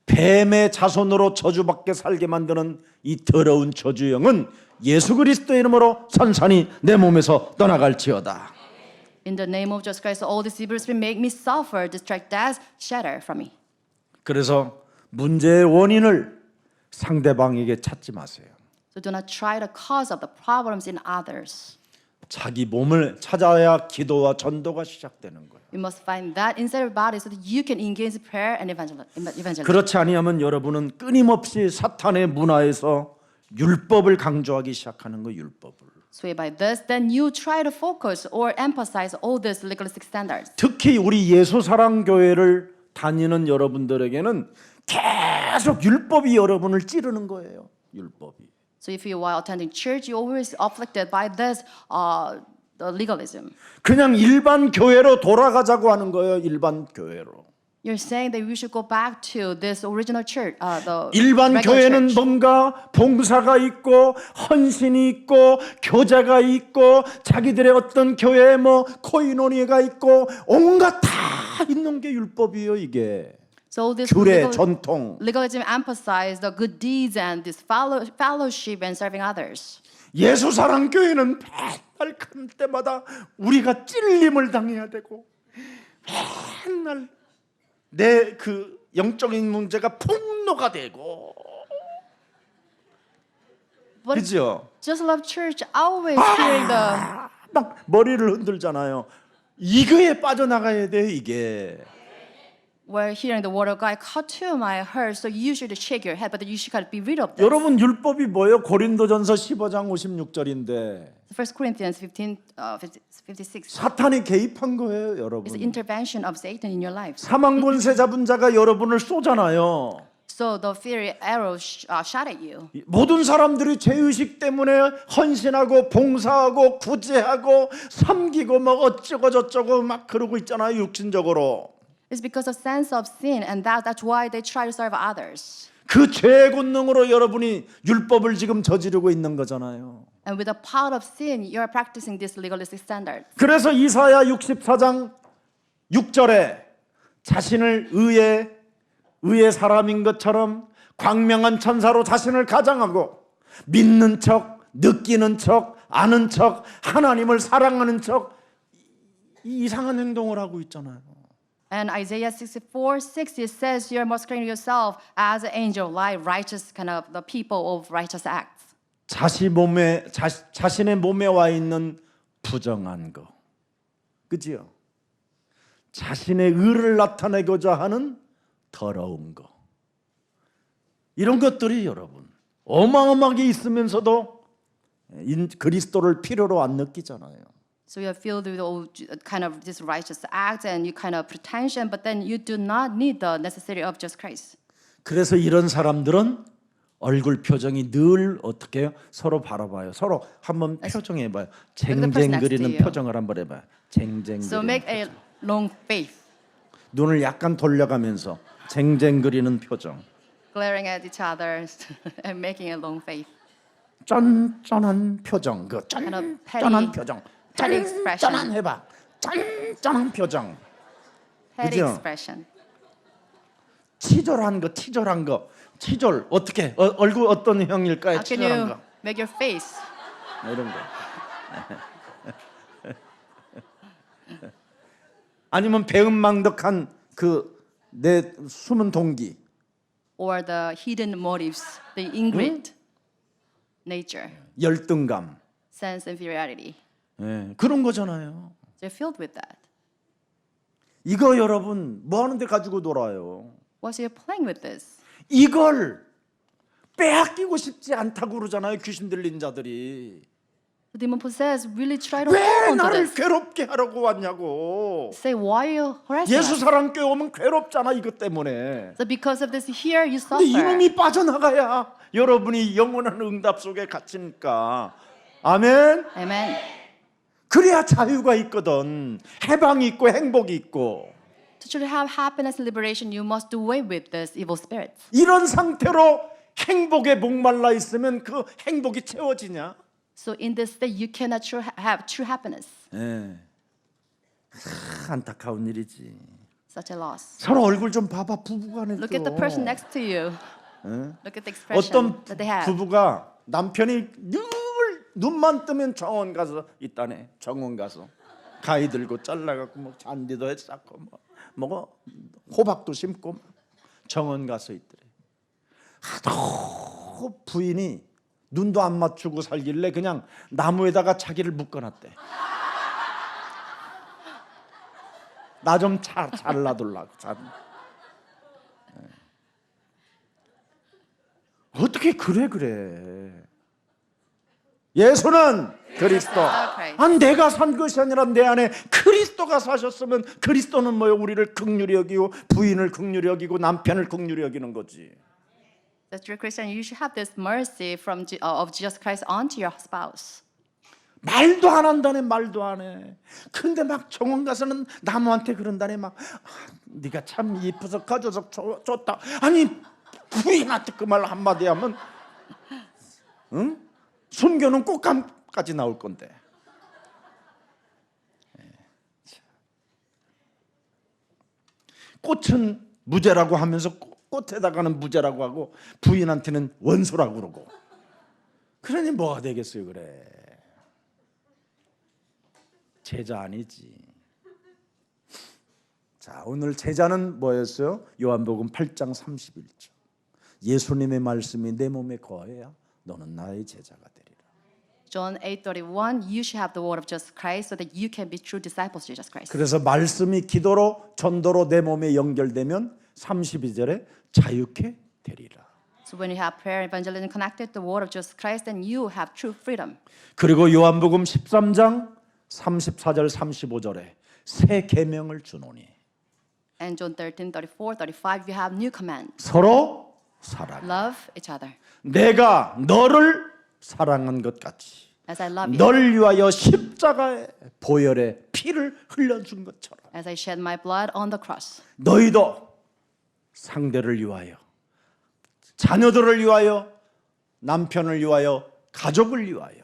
뱀의 자손으로 저주받게 살게 만드는 이 더러운 저주영은 예수 그리스도 이름으로 산산이 내 몸에서 떠나갈지어다. In the name of Jesus Christ, all these evil spirits make me suffer, distract, death, shatter from me. 그래서 문제의 원인을 상대방에게 찾지 마세요. So do not try the cause of the problems in others. 자기 몸을 찾아야 기도와 전도가 시작되는 거예요. You must find that inside your body so that you can engage in prayer and evangelism. 그렇지 아니하면 여러분은 끊임없이 사탄의 문화에서 율법을 강조하기 시작하는 거 율법을. Swayed by this, then you try to focus or emphasize all these legalistic standards. 특히 우리 예수사랑교회를 다니는 여러분들에게는 계속 율법이 여러분을 찌르는 거예요. 율법이. So if you while attending church, you're always afflicted by this the legalism. 그냥 일반 교회로 돌아가자고 하는 거예요. 일반 교회로. You're saying that we should go back to this original church, the 일반 regular 교회는 church. 뭔가 봉사가 있고 헌신이 있고 교제가 있고 자기들의 어떤 교회에 뭐 코이노니가 있고 온갖 다 있는 게 율법이에요. 이게 So this 규례 전통. legalism emphasizes the good deeds and this fellowship and serving others. 예수사랑교회는 맨날 큰 때마다 우리가 찔림을 당해야 되고 맨날 내 그 영적인 문제가 폭로가 되고 But 그죠? just love church, always hearing the 막 머리를 흔들잖아요. 이거에 빠져나가야 돼 이게. we're hearing the word of God cut to my heart, so you should shake your head, but you should be rid of this. 여러분 율법이 뭐예요? 고린도전서 15장 56절인데 1 Corinthians 56. 사탄이 개입한 거예요, It's the 여러분. intervention of Satan in your lives. 사망 권세 잡은 자가 여러분을 쏘잖아요. So the fiery arrow shot at you. 모든 사람들이 죄의식 때문에 헌신하고 봉사하고 구제하고 섬기고 뭐 어쩌고 저쩌고 막 그러고 있잖아요, 육신적으로. It's because of sense of sin, and that's why they try to serve others. 그 죄의 권능으로 여러분이 율법을 지금 저지르고 있는 거잖아요. And with the power of sin, you're practicing this legalistic standard. 그래서 이사야 64장 6절에 자신을 의의 사람인 것처럼 광명한 천사로 자신을 가장하고 믿는 척, 느끼는 척, 아는 척, 하나님을 사랑하는 척 이상한 행동을 하고 있잖아요. And Isaiah 64:6 it says you're masquerading yourself as an angel of light, righteous kind of the people of righteous acts. 자신의 몸에 와 있는 부정한 거, 그지요? 자신의 의를 나타내고자 하는 더러운 거, 이런 것들이 여러분 어마어마하게 있으면서도 그리스도를 필요로 안 느끼잖아요. So you are filled with all kind of this righteous act and you kind of pretension, but then you do not need the necessary of just Christ. 그래서 이런 사람들은 얼굴 표정이 늘 어떻게 해요? 서로 바라봐요. 서로 한번 표정해봐요. 쟁쟁 그리는 표정을 한번 해봐요. 쟁쟁 So 그리는 make a long face, 눈을 약간 돌려가면서 쟁쟁 그리는 표정. glaring at each other and making a long face. 쫀쫀한 표정. 그 Kind of 쫀쫀한 표정. petty expression. 쫀쫀한 해봐. 쫀쫀한 표정. Petty 그죠? expression. 치졸한 거, 치졸한 거. 치졸 어떻게? 얼굴 어떤 형일까요? How can 치졸한 you 거. make your face? 이런 거. 아니면 배은망덕한 그 내 숨은 동기. Or the hidden motives, the ingrid nature, 열등감. sense inferiority. 예, 그런 거잖아요. They're filled with that. 이거 여러분 뭐 하는데 가지고 놀아요? What's you playing with this? 이걸 빼앗기고 싶지 않다고 그러잖아요. 귀신 들린 자들이. The demon possessed really try to 왜 hold on to 나를 this. 괴롭게 하려고 왔냐고. Say, why are you harassing 예수 us? 사랑 교회 오면 괴롭잖아 이것 때문에. So because of this here, you 근데 suffer. 이놈이 빠져나가야 여러분이 영원한 응답 속에 갇히니까. 아멘. Amen. 그래야 자유가 있거든. 해방이 있고 행복이 있고. To truly have happiness and liberation, you must do away with this evil spirits. 이런 상태로 행복에 목말라 있으면 그 행복이 채워지냐? So in this state, you cannot have true happiness. 예. 안타까운 일이지. Such a loss. 서로 얼굴 좀 봐봐. 부부간에 Look at the person next to you. Look at the expression 어떤 that they have. 부부가 남편이 늘 눈만 뜨면 정원 가서 있다네. 정원 가서 가위 들고 잘라갖고 뭐 잔디도 해 쌓고 뭐 호박도 심고 정원 가서 있더래. 하도 부인이 눈도 안 맞추고 살길래 그냥 나무에다가 자기를 묶어놨대. 나 좀 잘라둘라고. 어떻게 그래? 예수는 그리스도. 내가 산 것이 아니라 내 안에 그리스도가 사셨으면 그리스도는 뭐요? 우리를 긍휼히 여기고 부인을 긍휼히 여기고 남편을 긍휼히 여기는 거지. As true Christian, you should have this mercy of Jesus Christ onto your spouse. 말도 안 한다네. 말도 안 해. 근데 막 정원 가서는 나무한테 그런다네. 막 네가 참 이뻐서 가져서 좋다. 아니 부인한테 그 말 한마디 하면 응? 순교는 꽃감까지 나올 건데. 꽃은 무죄라고 하면서 꽃에다가는 무죄라고 하고 부인한테는 원수라고 그러고. 그러니 뭐가 되겠어요? 그래. 제자 아니지. 자, 오늘 제자는 뭐였어요? 요한복음 8장 31절. 예수님의 말씀이 내 몸에 거해야 너는 나의 제자가 되리라. John 8:31, you should have the word of Jesus Christ so that you can be true disciples of Jesus Christ. 그래서 말씀이 기도로 전도로 내 몸에 연결되면 32절에 자유케 되리라. So when you have prayer and evangelism connected to the word of Jesus Christ, then you have true freedom. 그리고 요한복음 13장 34절 35절에 새 계명을 주노니 And John 13:34, 35, you have new command. 서로 사랑. Love each other. 내가 너를 사랑한 것 같이 As I love you. 널 위하여 십자가의 보혈에 피를 흘려준 것처럼 As I shed my blood on the cross. 너희도 상대를 위하여 자녀들을 위하여 남편을 위하여 가족을 위하여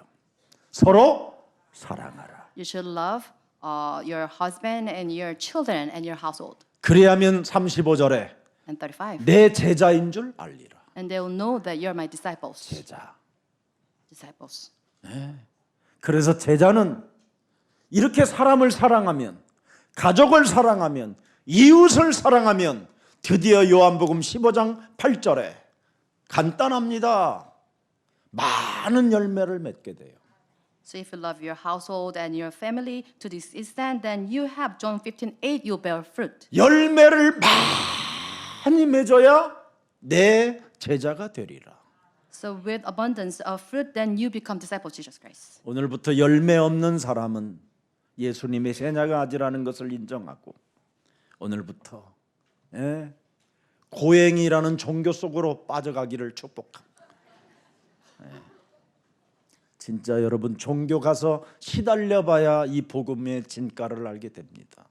서로 사랑하라. You should love your husband and your children and your household. 그래야면 35절에 And 35. 내 제자인 줄 알리라. And they will know that you're my disciples. 제자. Disciples. 그래서 제자는 이렇게 사람을 사랑하면 가족을 사랑하면 이웃을 사랑하면 드디어 요한복음 15장 8절에 간단합니다. 많은 열매를 맺게 돼요. So if you love your household and your family to this extent, then you have John 15:8. You bear fruit. 열매를 많이 맺어야 내 제자가 되리라. So with abundance of fruit, then you become disciples of Jesus Christ. 오늘부터 열매 없는 사람은 예수님의 세냐가 아니라는 것을 인정하고 오늘부터 고행이라는 종교 속으로 빠져가기를 축복합니다. 진짜 여러분 종교 가서 시달려봐야 이 복음의 진가를 알게 됩니다.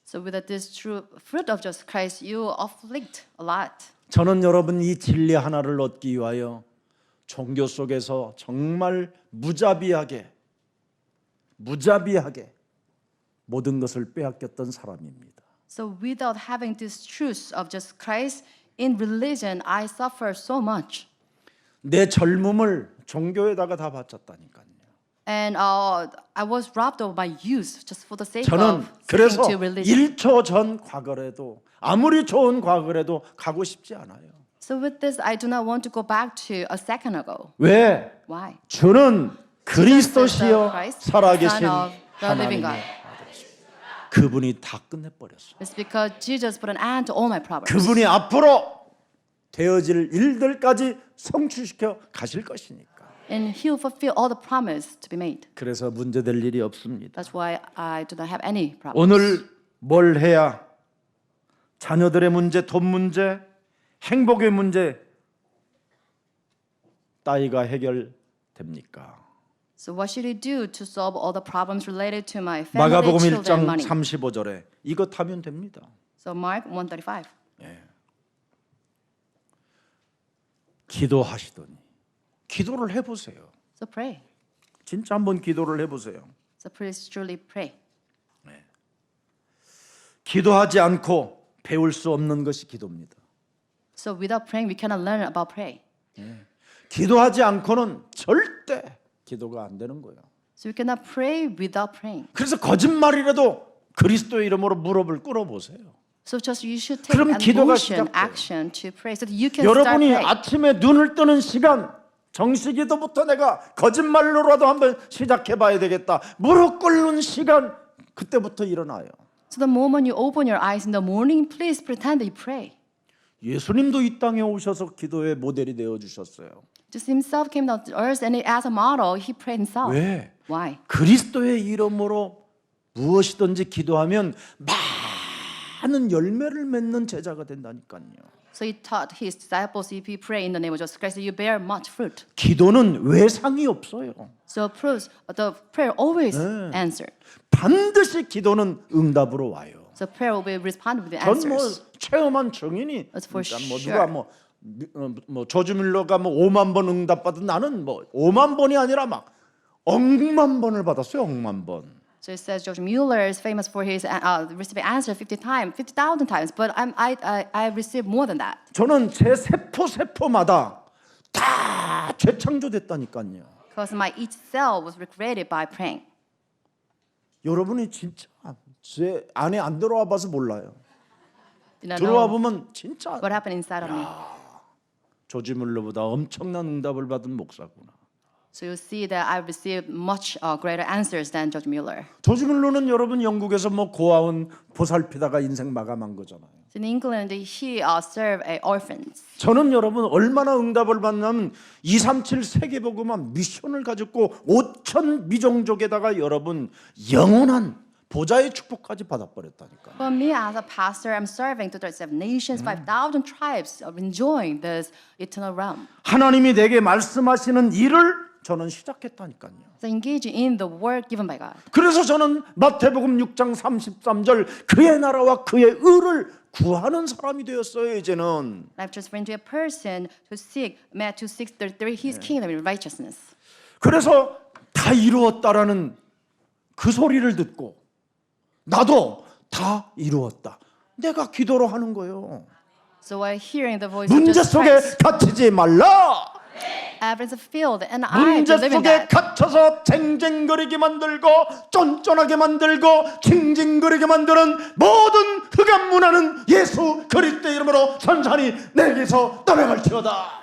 So with this true fruit of Jesus Christ, you afflict a lot. 저는 여러분 이 진리 하나를 얻기 위하여 종교 속에서 정말 무자비하게 모든 것을 빼앗겼던 사람입니다. So without having this truth of Jesus Christ in religion, I suffer so much. 내 젊음을 종교에다가 다 바쳤다니까요. And I was robbed of my youth just for the sake 저는 of 그래서 sticking to religion. 1초 전 과거라도 아무리 좋은 과거라도 가고 싶지 않아요. So with this, I do not want to go back to a second ago. 왜? Why? 주는 그리스도시여 Christ, 살아계신 Son of the living 하나님의 God. 아들이십니다. 그분이 다 끝내버렸어요. It's because Jesus put an end to all my problems. 그분이 앞으로 되어질 일들까지 성취시켜 가실 것이니까. And He will fulfill all the promise to be made. 그래서 문제될 일이 없습니다. That's why I do not have any problems. 오늘 뭘 해야 자녀들의 문제, 돈 문제, 행복의 문제 따위가 해결됩니까? So what should I do to solve all the problems related to my family, 마가복음 children, 1장 money? 35절에 이것 하면 됩니다. So Mark 1:35. 기도하시더니 기도를 해보세요. So pray. 진짜 한번 기도를 해보세요. So please truly pray. 기도하지 않고 배울 수 없는 것이 기도입니다. So without praying, we cannot learn about pray. 기도하지 않고는 절대 기도가 안 되는 거예요. So we cannot pray without praying. 그래서 거짓말이라도 그리스도의 이름으로 무릎을 꿇어보세요. So just you should take 그럼 an 기도가 motion, 시작돼요. action to pray, so that you can start 여러분이 praying. 아침에 눈을 뜨는 시간 정시기도부터 내가 거짓말로라도 한번 시작해봐야 되겠다. 무릎 꿇는 시간 그때부터 일어나요. So the moment you open your eyes in the morning, please pretend that you pray. 예수님도 이 땅에 오셔서 기도의 모델이 되어 주셨어요. Jesus himself came down to earth, and as a model, he prayed himself. 왜? Why? 그리스도의 이름으로 무엇이든지 기도하면 많은 열매를 맺는 제자가 된다니까요. So he taught his disciples, if you pray in the name of Jesus Christ, you bear much fruit. 기도는 외상이 없어요. So proves the prayer always answered. 반드시 기도는 응답으로 와요. So prayer will be responded with the 전 뭐 answers. 체험한 증인이 That's for 진짜 뭐 sure. 누가 뭐 조지 밀러가 뭐 5만 번 응답받은 나는 뭐 5만 번이 아니라 막 억만 번을 받았어요. 억만 번. So it says George Mueller is famous for his receiving answer 50,000 times, but I received more than that. 저는 제 세포마다 다 재창조됐다니까요. Because my each cell was recreated by praying. 여러분이 진짜 제 안에 안 들어와 봐서 몰라요. You 들어와 know 보면 진짜 what happened inside of me. 조지 밀러보다 엄청난 응답을 받은 목사구나. So you'll see that I received much greater answers than George Mueller. 조지 밀러는 여러분 영국에서 뭐 고아원 보살피다가 인생 마감한 거잖아요. So in England, he served orphans. 저는 여러분 얼마나 응답을 받냐면 237 세계복음화 미션을 가지고 5천 미종족에다가 여러분 영원한 보좌의 축복까지 받아버렸다니까. For me as a pastor, I'm serving to 37 nations, 5,000 tribes of enjoying this eternal realm. 하나님이 내게 말씀하시는 일을 저는 시작했다니까요. So engaging in the work given by God. 그래서 저는 마태복음 6장 33절 그의 나라와 그의 의를 구하는 사람이 되었어요. 이제는. I've transformed into a person to seek Matthew 6:33, His kingdom and righteousness. 그래서 다 이루었다라는 그 소리를 듣고 나도 다 이루었다. 내가 기도로 하는 거예요. So while hearing the voice of 문제 Jesus 속에 Christ, gat이지 말라. evidence of field, and I 문제 believe in 속에 that. 갇혀서 쟁쟁거리게 만들고 쫀쫀하게 만들고 징징거리게 만드는 모든 흑암 문화는 예수 그리스도의 이름으로 선산이 내게서 떠나갈지어다.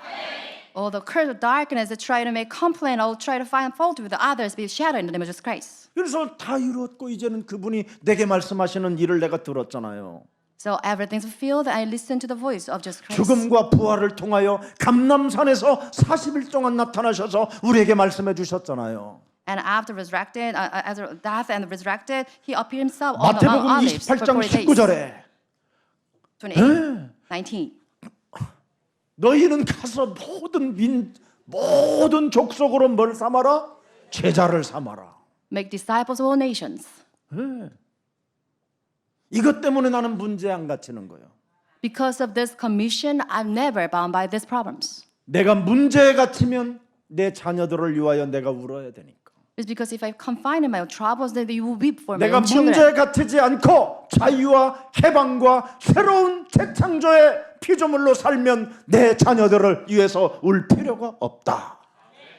All the curse of darkness that try to make complaint or try to find fault with the others be shattered in the name of Jesus Christ. 그래서 다 이루었고 이제는 그분이 내게 말씀하시는 일을 내가 들었잖아요. So everything's fulfilled. I listen to the voice of Jesus Christ. 죽음과 부활을 통하여 감람산에서 40일 동안 나타나셔서 우리에게 말씀해 주셨잖아요. And after resurrected, as death and resurrected, he appeared himself on the Mount 마태복음 Olives for 28장 40 days. 19절에 19. 너희는 가서 모든 족속으로 뭘 삼아라? 제자를 삼아라. Make disciples of all nations. 이것 때문에 나는 문제 안 갇히는 거예요. Because of this commission, I'm never bound by these problems. 내가 문제에 갇히면 내 자녀들을 위하여 내가 울어야 되니까. It's because if I confine in my troubles, then you will weep for my 내가 own children. 문제에 갇히지 않고 자유와 해방과 새로운 재창조의 피조물로 살면 내 자녀들을 위해서 울 필요가 없다.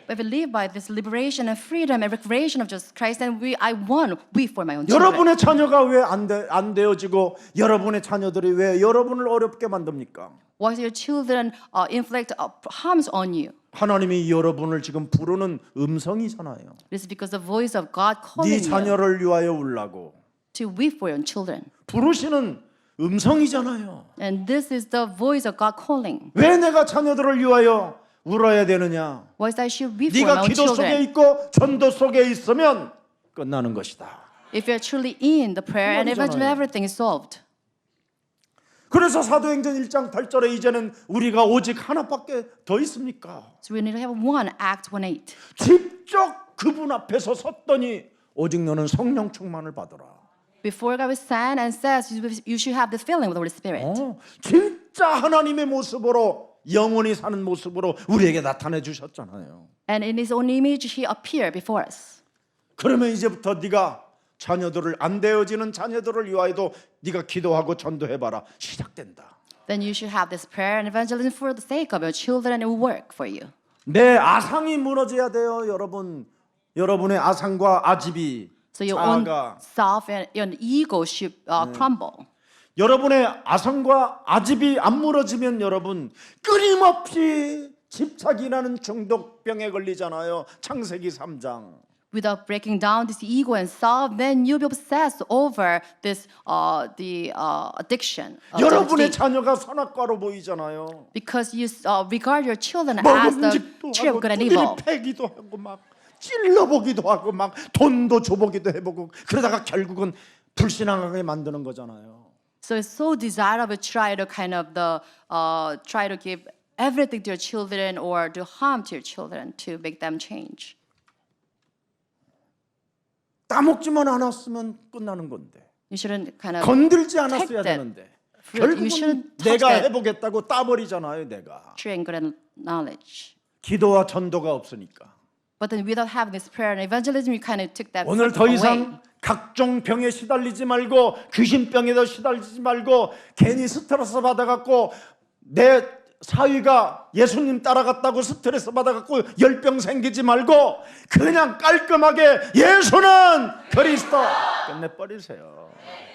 If we live by this liberation and freedom and recreation of Jesus Christ, then I won't weep for my own children. 여러분의 자녀가 왜 안 되어지고 여러분의 자녀들이 왜 여러분을 어렵게 만듭니까? Why do your children inflict harms on you? 하나님이 여러분을 지금 부르는 음성이잖아요. This is because the voice of God 네 calling you 자녀를 위하여 울라고 to weep for your children. 부르시는 음성이잖아요. And this is the voice of God calling. 왜 내가 자녀들을 위하여 울어야 되느냐? Why is I should weep for my 네가 own 기도 속에 children? 있고 전도 속에 있으면 끝나는 것이다. If you're truly in the prayer and eventually 말이잖아요. everything is solved. 그래서 사도행전 1장 8절에 이제는 우리가 오직 하나밖에 더 있습니까? So we need to have one Act 1:8. 직접 그분 앞에서 섰더니 오직 너는 성령 충만을 받으라. Before God was sent and says you should have this feeling with the Holy Spirit. 진짜 하나님의 모습으로 영원히 사는 모습으로 우리에게 나타내 주셨잖아요. And in His own image, He appeared before us. 그러면 이제부터 네가 자녀들을 안 되어지는 자녀들을 위하여도 네가 기도하고 전도해봐라. 시작된다. Then you should have this prayer and evangelism for the sake of your children and it will work for you. 내 아상이 무너져야 돼요, 여러분. 여러분의 아상과 아집이 So your own 자아가 self and your ego should crumble. 여러분의 아상과 아집이 안 무너지면 여러분 끊임없이 집착이라는 중독병에 걸리잖아요. 창세기 3장. Without breaking down this ego and self, then you'll be obsessed over this the addiction. Of 여러분의 the 자녀가 선악과로 보이잖아요. because you regard your children as the 먹음직도 tree of 하고 good and 두드리 evil. 패기도 하고 막 찔러보기도 하고 막 돈도 줘보기도 해보고 그러다가 결국은 불신앙하게 만드는 거잖아요. So it's so desirable to try to kind of try to give everything to your children or do harm to your children to make them change. 따먹지만 않았으면 끝나는 건데 You shouldn't kind of 건들지 않았어야 take that 되는데 fruit. You 결국은 shouldn't touch 내가 that 해보겠다고 따버리잖아요. 내가 tree and good knowledge. 기도와 전도가 없으니까 But then without having this prayer and evangelism, you kind of took that 오늘 fruit 더 away. 이상 각종 병에 시달리지 말고 귀신병에도 시달리지 말고 괜히 스트레스 받아갖고 내 사위가 예수님 따라갔다고 스트레스 받아갖고 열병 생기지 말고 그냥 깔끔하게 예수는 그리스도 끝내버리세요.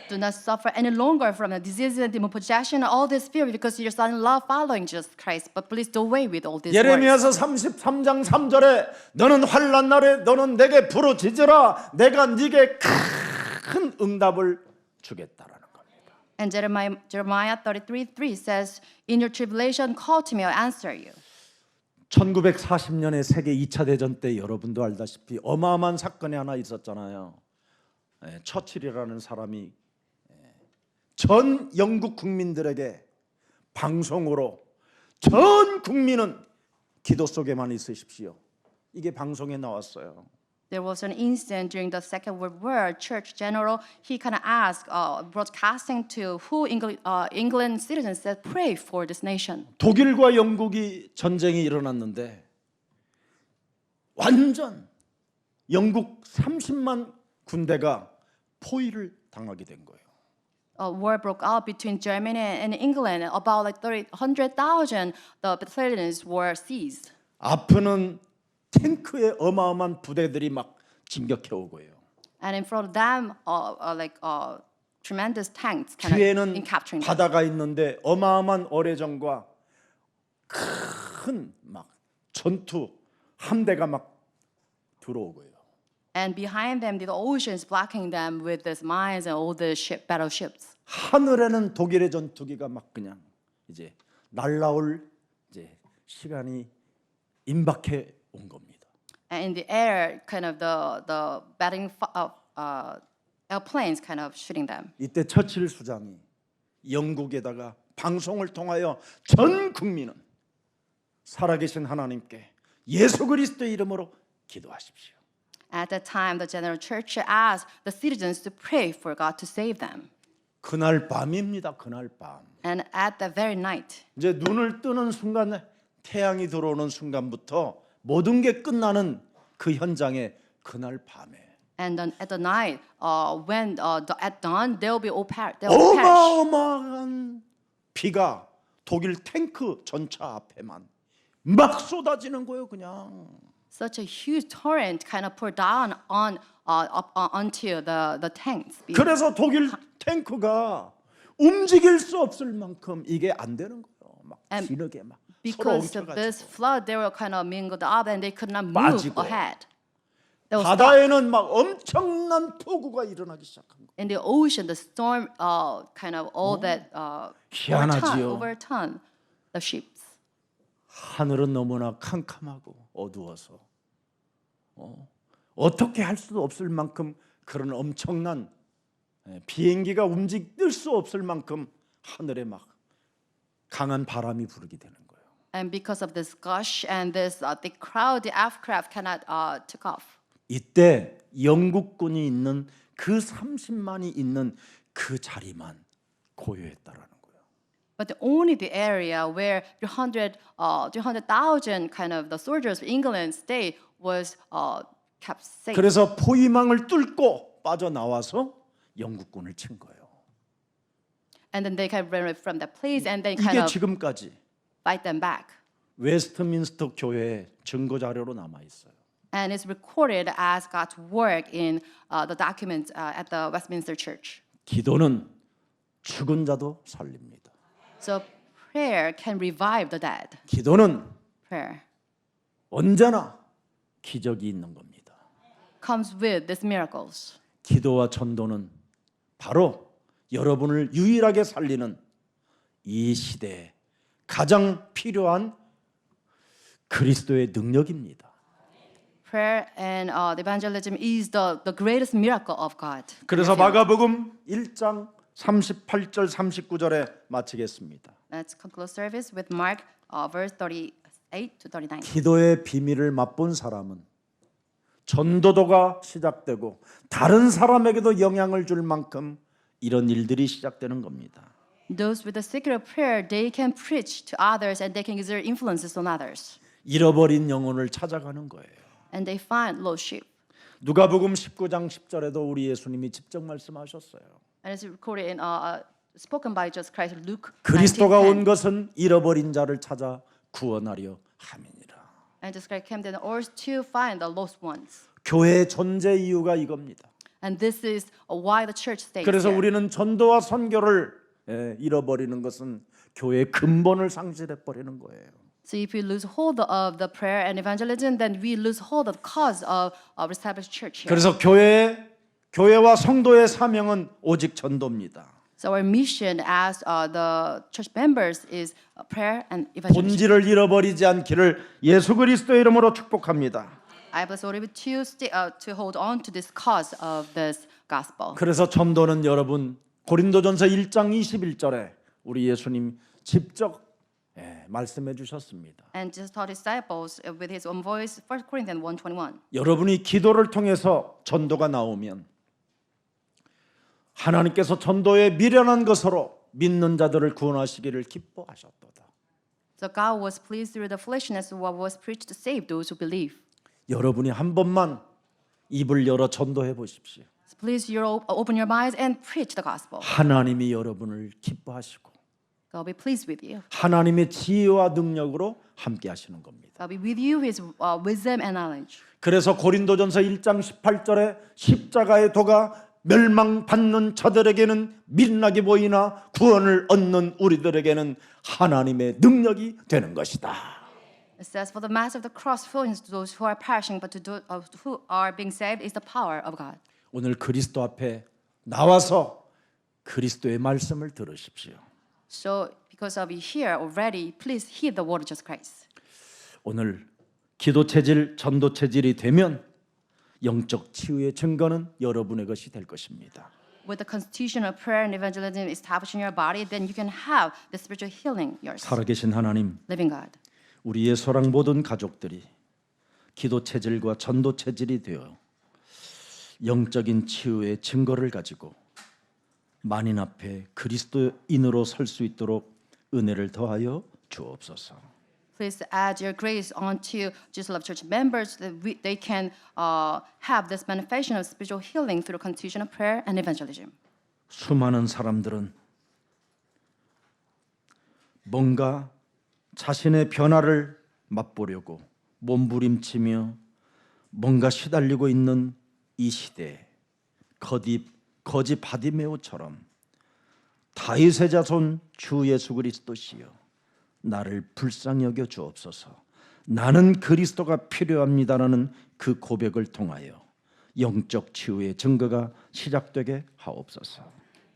Do not suffer any longer from the diseases and demon possession and all this fear because you're starting love following Jesus Christ. But please do away with all these words. 예레미야서 33장 3절에 너는 환난 날에 너는 내게 부르짖으라 내가 네게 큰 응답을 주겠다라는 겁니다. And Jeremiah 33:3 says, "In your tribulation, call to me, I'll answer you." 1940년에 세계 2차 대전 때 여러분도 알다시피 어마어마한 사건이 하나 있었잖아요. 처칠이라는 사람이 전 영국 국민들에게 방송으로 전 국민은 기도 속에만 있으십시오. 이게 방송에 나왔어요. There was an incident during the Second World War. Church General he kind of asked, broadcasting to who England citizens said, "Pray for this nation." 독일과 영국이 전쟁이 일어났는데 완전 영국 30만 군대가 포위를 당하게 된 거예요. A war broke out between Germany and England. About like 100,000 the battalions were seized. 앞에는 탱크의 어마어마한 부대들이 막 진격해 오고요. And in front of them, tremendous tanks kind of 뒤에는 in capturing them. 바다가 있는데 어마어마한 어뢰정과 큰 막 전투 함대가 막 들어오고요. And behind them, the oceans blocking them with these mines and all the battleships. 하늘에는 독일의 전투기가 막 그냥 이제 날라올 이제 시간이 임박해 온 겁니다. And in the air, kind of the batting airplanes kind of shooting them. 이때 처칠 수장이 영국에다가 방송을 통하여 전 국민은 살아계신 하나님께 예수 그리스도의 이름으로 기도하십시오. At that time, the general church asked the citizens to pray for God to save them. 그날 밤입니다. 그날 밤. And at that very night, 이제 눈을 뜨는 순간 태양이 들어오는 순간부터 모든 게 끝나는 그 현장에 그날 밤에 and then at the night, at dawn, they will perish. 어마어마한 비가 독일 탱크 전차 앞에만 막 쏟아지는 거예요, 그냥. Such a huge torrent kind of poured down onto the tanks. 그래서 독일 탱크가 움직일 수 없을 만큼 이게 안 되는 거예요. 막 And 진흙에 막 서로 Because of this 엉켜가지고. flood, they were kind of mingled up and they could not move 빠지고. ahead. They were stuck. 바다에는 막 엄청난 폭우가 일어나기 시작한 거예요. In the ocean, the storm kind of all that 희한하지요. overturned the ships. 하늘은 너무나 캄캄하고 어두워서 어떻게 할 수도 없을 만큼 그런 엄청난 비행기가 움직일 수 없을 만큼 하늘에 막 강한 바람이 부르게 되는 거예요. And because of this gush and this the crowd, the aircraft cannot took off. 이때 영국군이 있는 그 30만이 있는 그 자리만 고요했다라는 거예요. But only the area where 300,000 kind of the soldiers of England stayed was kept safe. 그래서 포위망을 뚫고 빠져나와서 영국군을 친 거예요. And then they kind of ran away from that place and they kind 이게 of 지금까지 fight them back. 웨스트민스터 교회의 증거 자료로 남아 있어요. And it's recorded as God's work in the documents at the Westminster Church. 기도는 죽은 자도 살립니다. So prayer can revive the dead. 기도는 Prayer 언제나 기적이 있는 겁니다. comes with these miracles. 기도와 전도는 바로 여러분을 유일하게 살리는 이 시대에 가장 필요한 그리스도의 능력입니다. Prayer and the evangelism is the greatest miracle of God. 그래서 마가복음 1장 38절 39절에 마치겠습니다. Let's conclude service with Mark verse 38 to 39. 기도의 비밀을 맛본 사람은 전도도가 시작되고 다른 사람에게도 영향을 줄 만큼 이런 일들이 시작되는 겁니다. Those with the secret prayer, they can preach to others and they can exert influences on others. 잃어버린 영혼을 찾아가는 거예요. And they find lost sheep. 누가복음 19장 10절에도 우리 예수님이 직접 말씀하셨어요. And it's recorded in spoken by Jesus Christ, Luke 그리스도가 19:10. 온 것은 잃어버린 자를 찾아 구원하려 함이니라. And Jesus Christ came to the earth to find the lost ones. 교회의 존재 이유가 이겁니다. And this is why the church stays 그래서 here. 우리는 전도와 선교를 잃어버리는 것은 교회의 근본을 상실해 버리는 거예요. So if we lose hold of the prayer and evangelism, then we lose hold of the cause of established church here. 그래서 교회와 성도의 사명은 오직 전도입니다. So our mission as the church members is prayer and evangelism. 본질을 잃어버리지 않기를 예수 그리스도의 이름으로 축복합니다. I bless all of you to hold on to this cause of this gospel. 그래서 전도는 여러분 고린도전서 1장 21절에 우리 예수님 직접 말씀해 주셨습니다. And Jesus taught his disciples with his own voice, 1 Corinthians 1:21. 여러분이 기도를 통해서 전도가 나오면 하나님께서 전도에 미련한 것으로 믿는 자들을 구원하시기를 기뻐하셨도다. So God was pleased through the foolishness of what was preached to save those who believe. 여러분이 한 번만 입을 열어 전도해 보십시오. So please open your minds and preach the gospel. 하나님이 여러분을 기뻐하시고 God will be pleased with you. 하나님의 지혜와 능력으로 함께 하시는 겁니다. God will be with you with wisdom and knowledge. 그래서 고린도전서 1장 18절에 십자가의 도가 멸망받는 자들에게는 민나게 보이나 구원을 얻는 우리들에게는 하나님의 능력이 되는 것이다. It says, "For the mass of the cross flows to those who are perishing, but who are being saved is the power of God." 오늘 그리스도 앞에 나와서 그리스도의 말씀을 들으십시오. So, because of you here already, please heed the word of Jesus Christ. 오늘 기도 체질, 전도 체질이 되면 영적 치유의 증거는 여러분의 것이 될 것입니다. With the constitution of prayer and evangelism established in your body, then you can have the spiritual healing yours. 살아계신 하나님, Living God. 우리의 소랑 모든 가족들이 기도 체질과 전도 체질이 되어 영적인 치유의 증거를 가지고 만인 앞에 그리스도인으로 설 수 있도록 은혜를 더하여 주옵소서. Please add your grace onto Jesus Love Church members that they can have this manifestation of spiritual healing through constitution of prayer and evangelism. 수많은 사람들은 뭔가 자신의 변화를 맛보려고 몸부림치며 뭔가 시달리고 있는 이 시대에 거지 바디메오처럼 다윗의 자손 주 예수 그리스도시여 나를 불쌍히 여겨 주옵소서. 나는 그리스도가 필요합니다라는 그 고백을 통하여 영적 치유의 증거가 시작되게 하옵소서.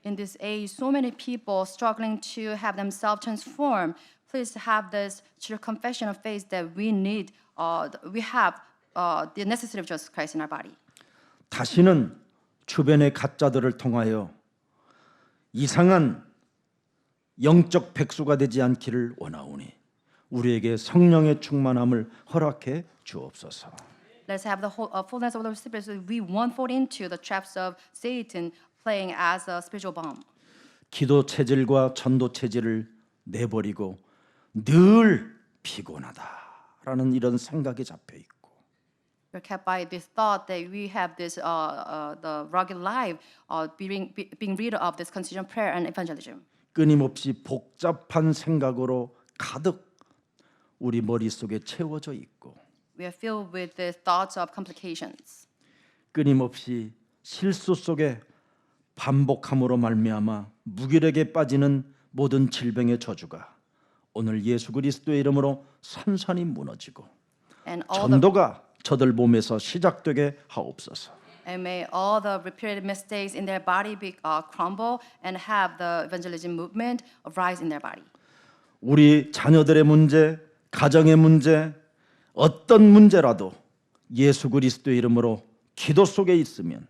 In this age, so many people struggling to have themselves transformed. Please have this true confession of faith that we need. We have the necessity of Jesus Christ in our body. 다시는 주변의 가짜들을 통하여 이상한 영적 백수가 되지 않기를 원하오니 우리에게 성령의 충만함을 허락해 주옵소서. Let's have the whole, fullness of the Spirit so we won't fall into the traps of Satan playing as a spiritual bomb. 기도 체질과 전도 체질을 내버리고 늘 피곤하다라는 이런 생각이 잡혀 있고 We're kept by this thought that we have this the rugged life being rid of this constitution of prayer and evangelism. 끊임없이 복잡한 생각으로 가득 우리 머릿속에 채워져 있고 We are filled with the thoughts of complications. 끊임없이 실수 속에 반복함으로 말미암아 무기력에 빠지는 모든 질병의 저주가 오늘 예수 그리스도의 이름으로 산산이 무너지고 And all the 전도가 저들 몸에서 시작되게 하옵소서. and may all the repeated mistakes in their body be crumble and have the evangelism movement rise in their body. 우리 자녀들의 문제, 가정의 문제, 어떤 문제라도 예수 그리스도의 이름으로 기도 속에 있으면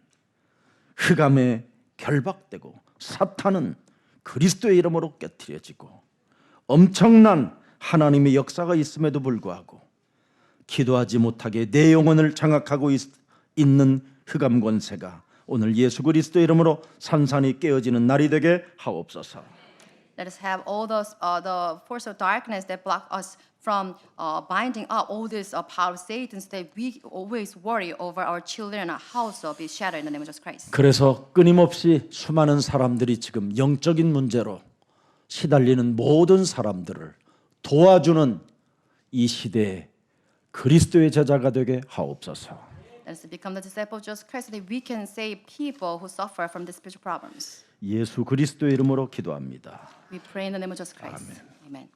흑암에 결박되고 사탄은 그리스도의 이름으로 깨트려지고 엄청난 하나님의 역사가 있음에도 불구하고 기도하지 못하게 내 영혼을 장악하고 있는 흑암 권세가 오늘 예수 그리스도의 이름으로 산산이 깨어지는 날이 되게 하옵소서. Let us have all those the force of darkness that block us from binding up all this power of Satan, so that we always worry over our children and our house will be shattered in the name of Jesus Christ. 그래서 끊임없이 수많은 사람들이 지금 영적인 문제로 시달리는 모든 사람들을 도와주는 이 시대에 그리스도의 제자가 되게 하옵소서. Let us become the disciple of Jesus Christ, so that we can save people who suffer from the spiritual problems. 예수 그리스도의 이름으로 기도합니다. We pray in the name of Jesus Christ. Amen.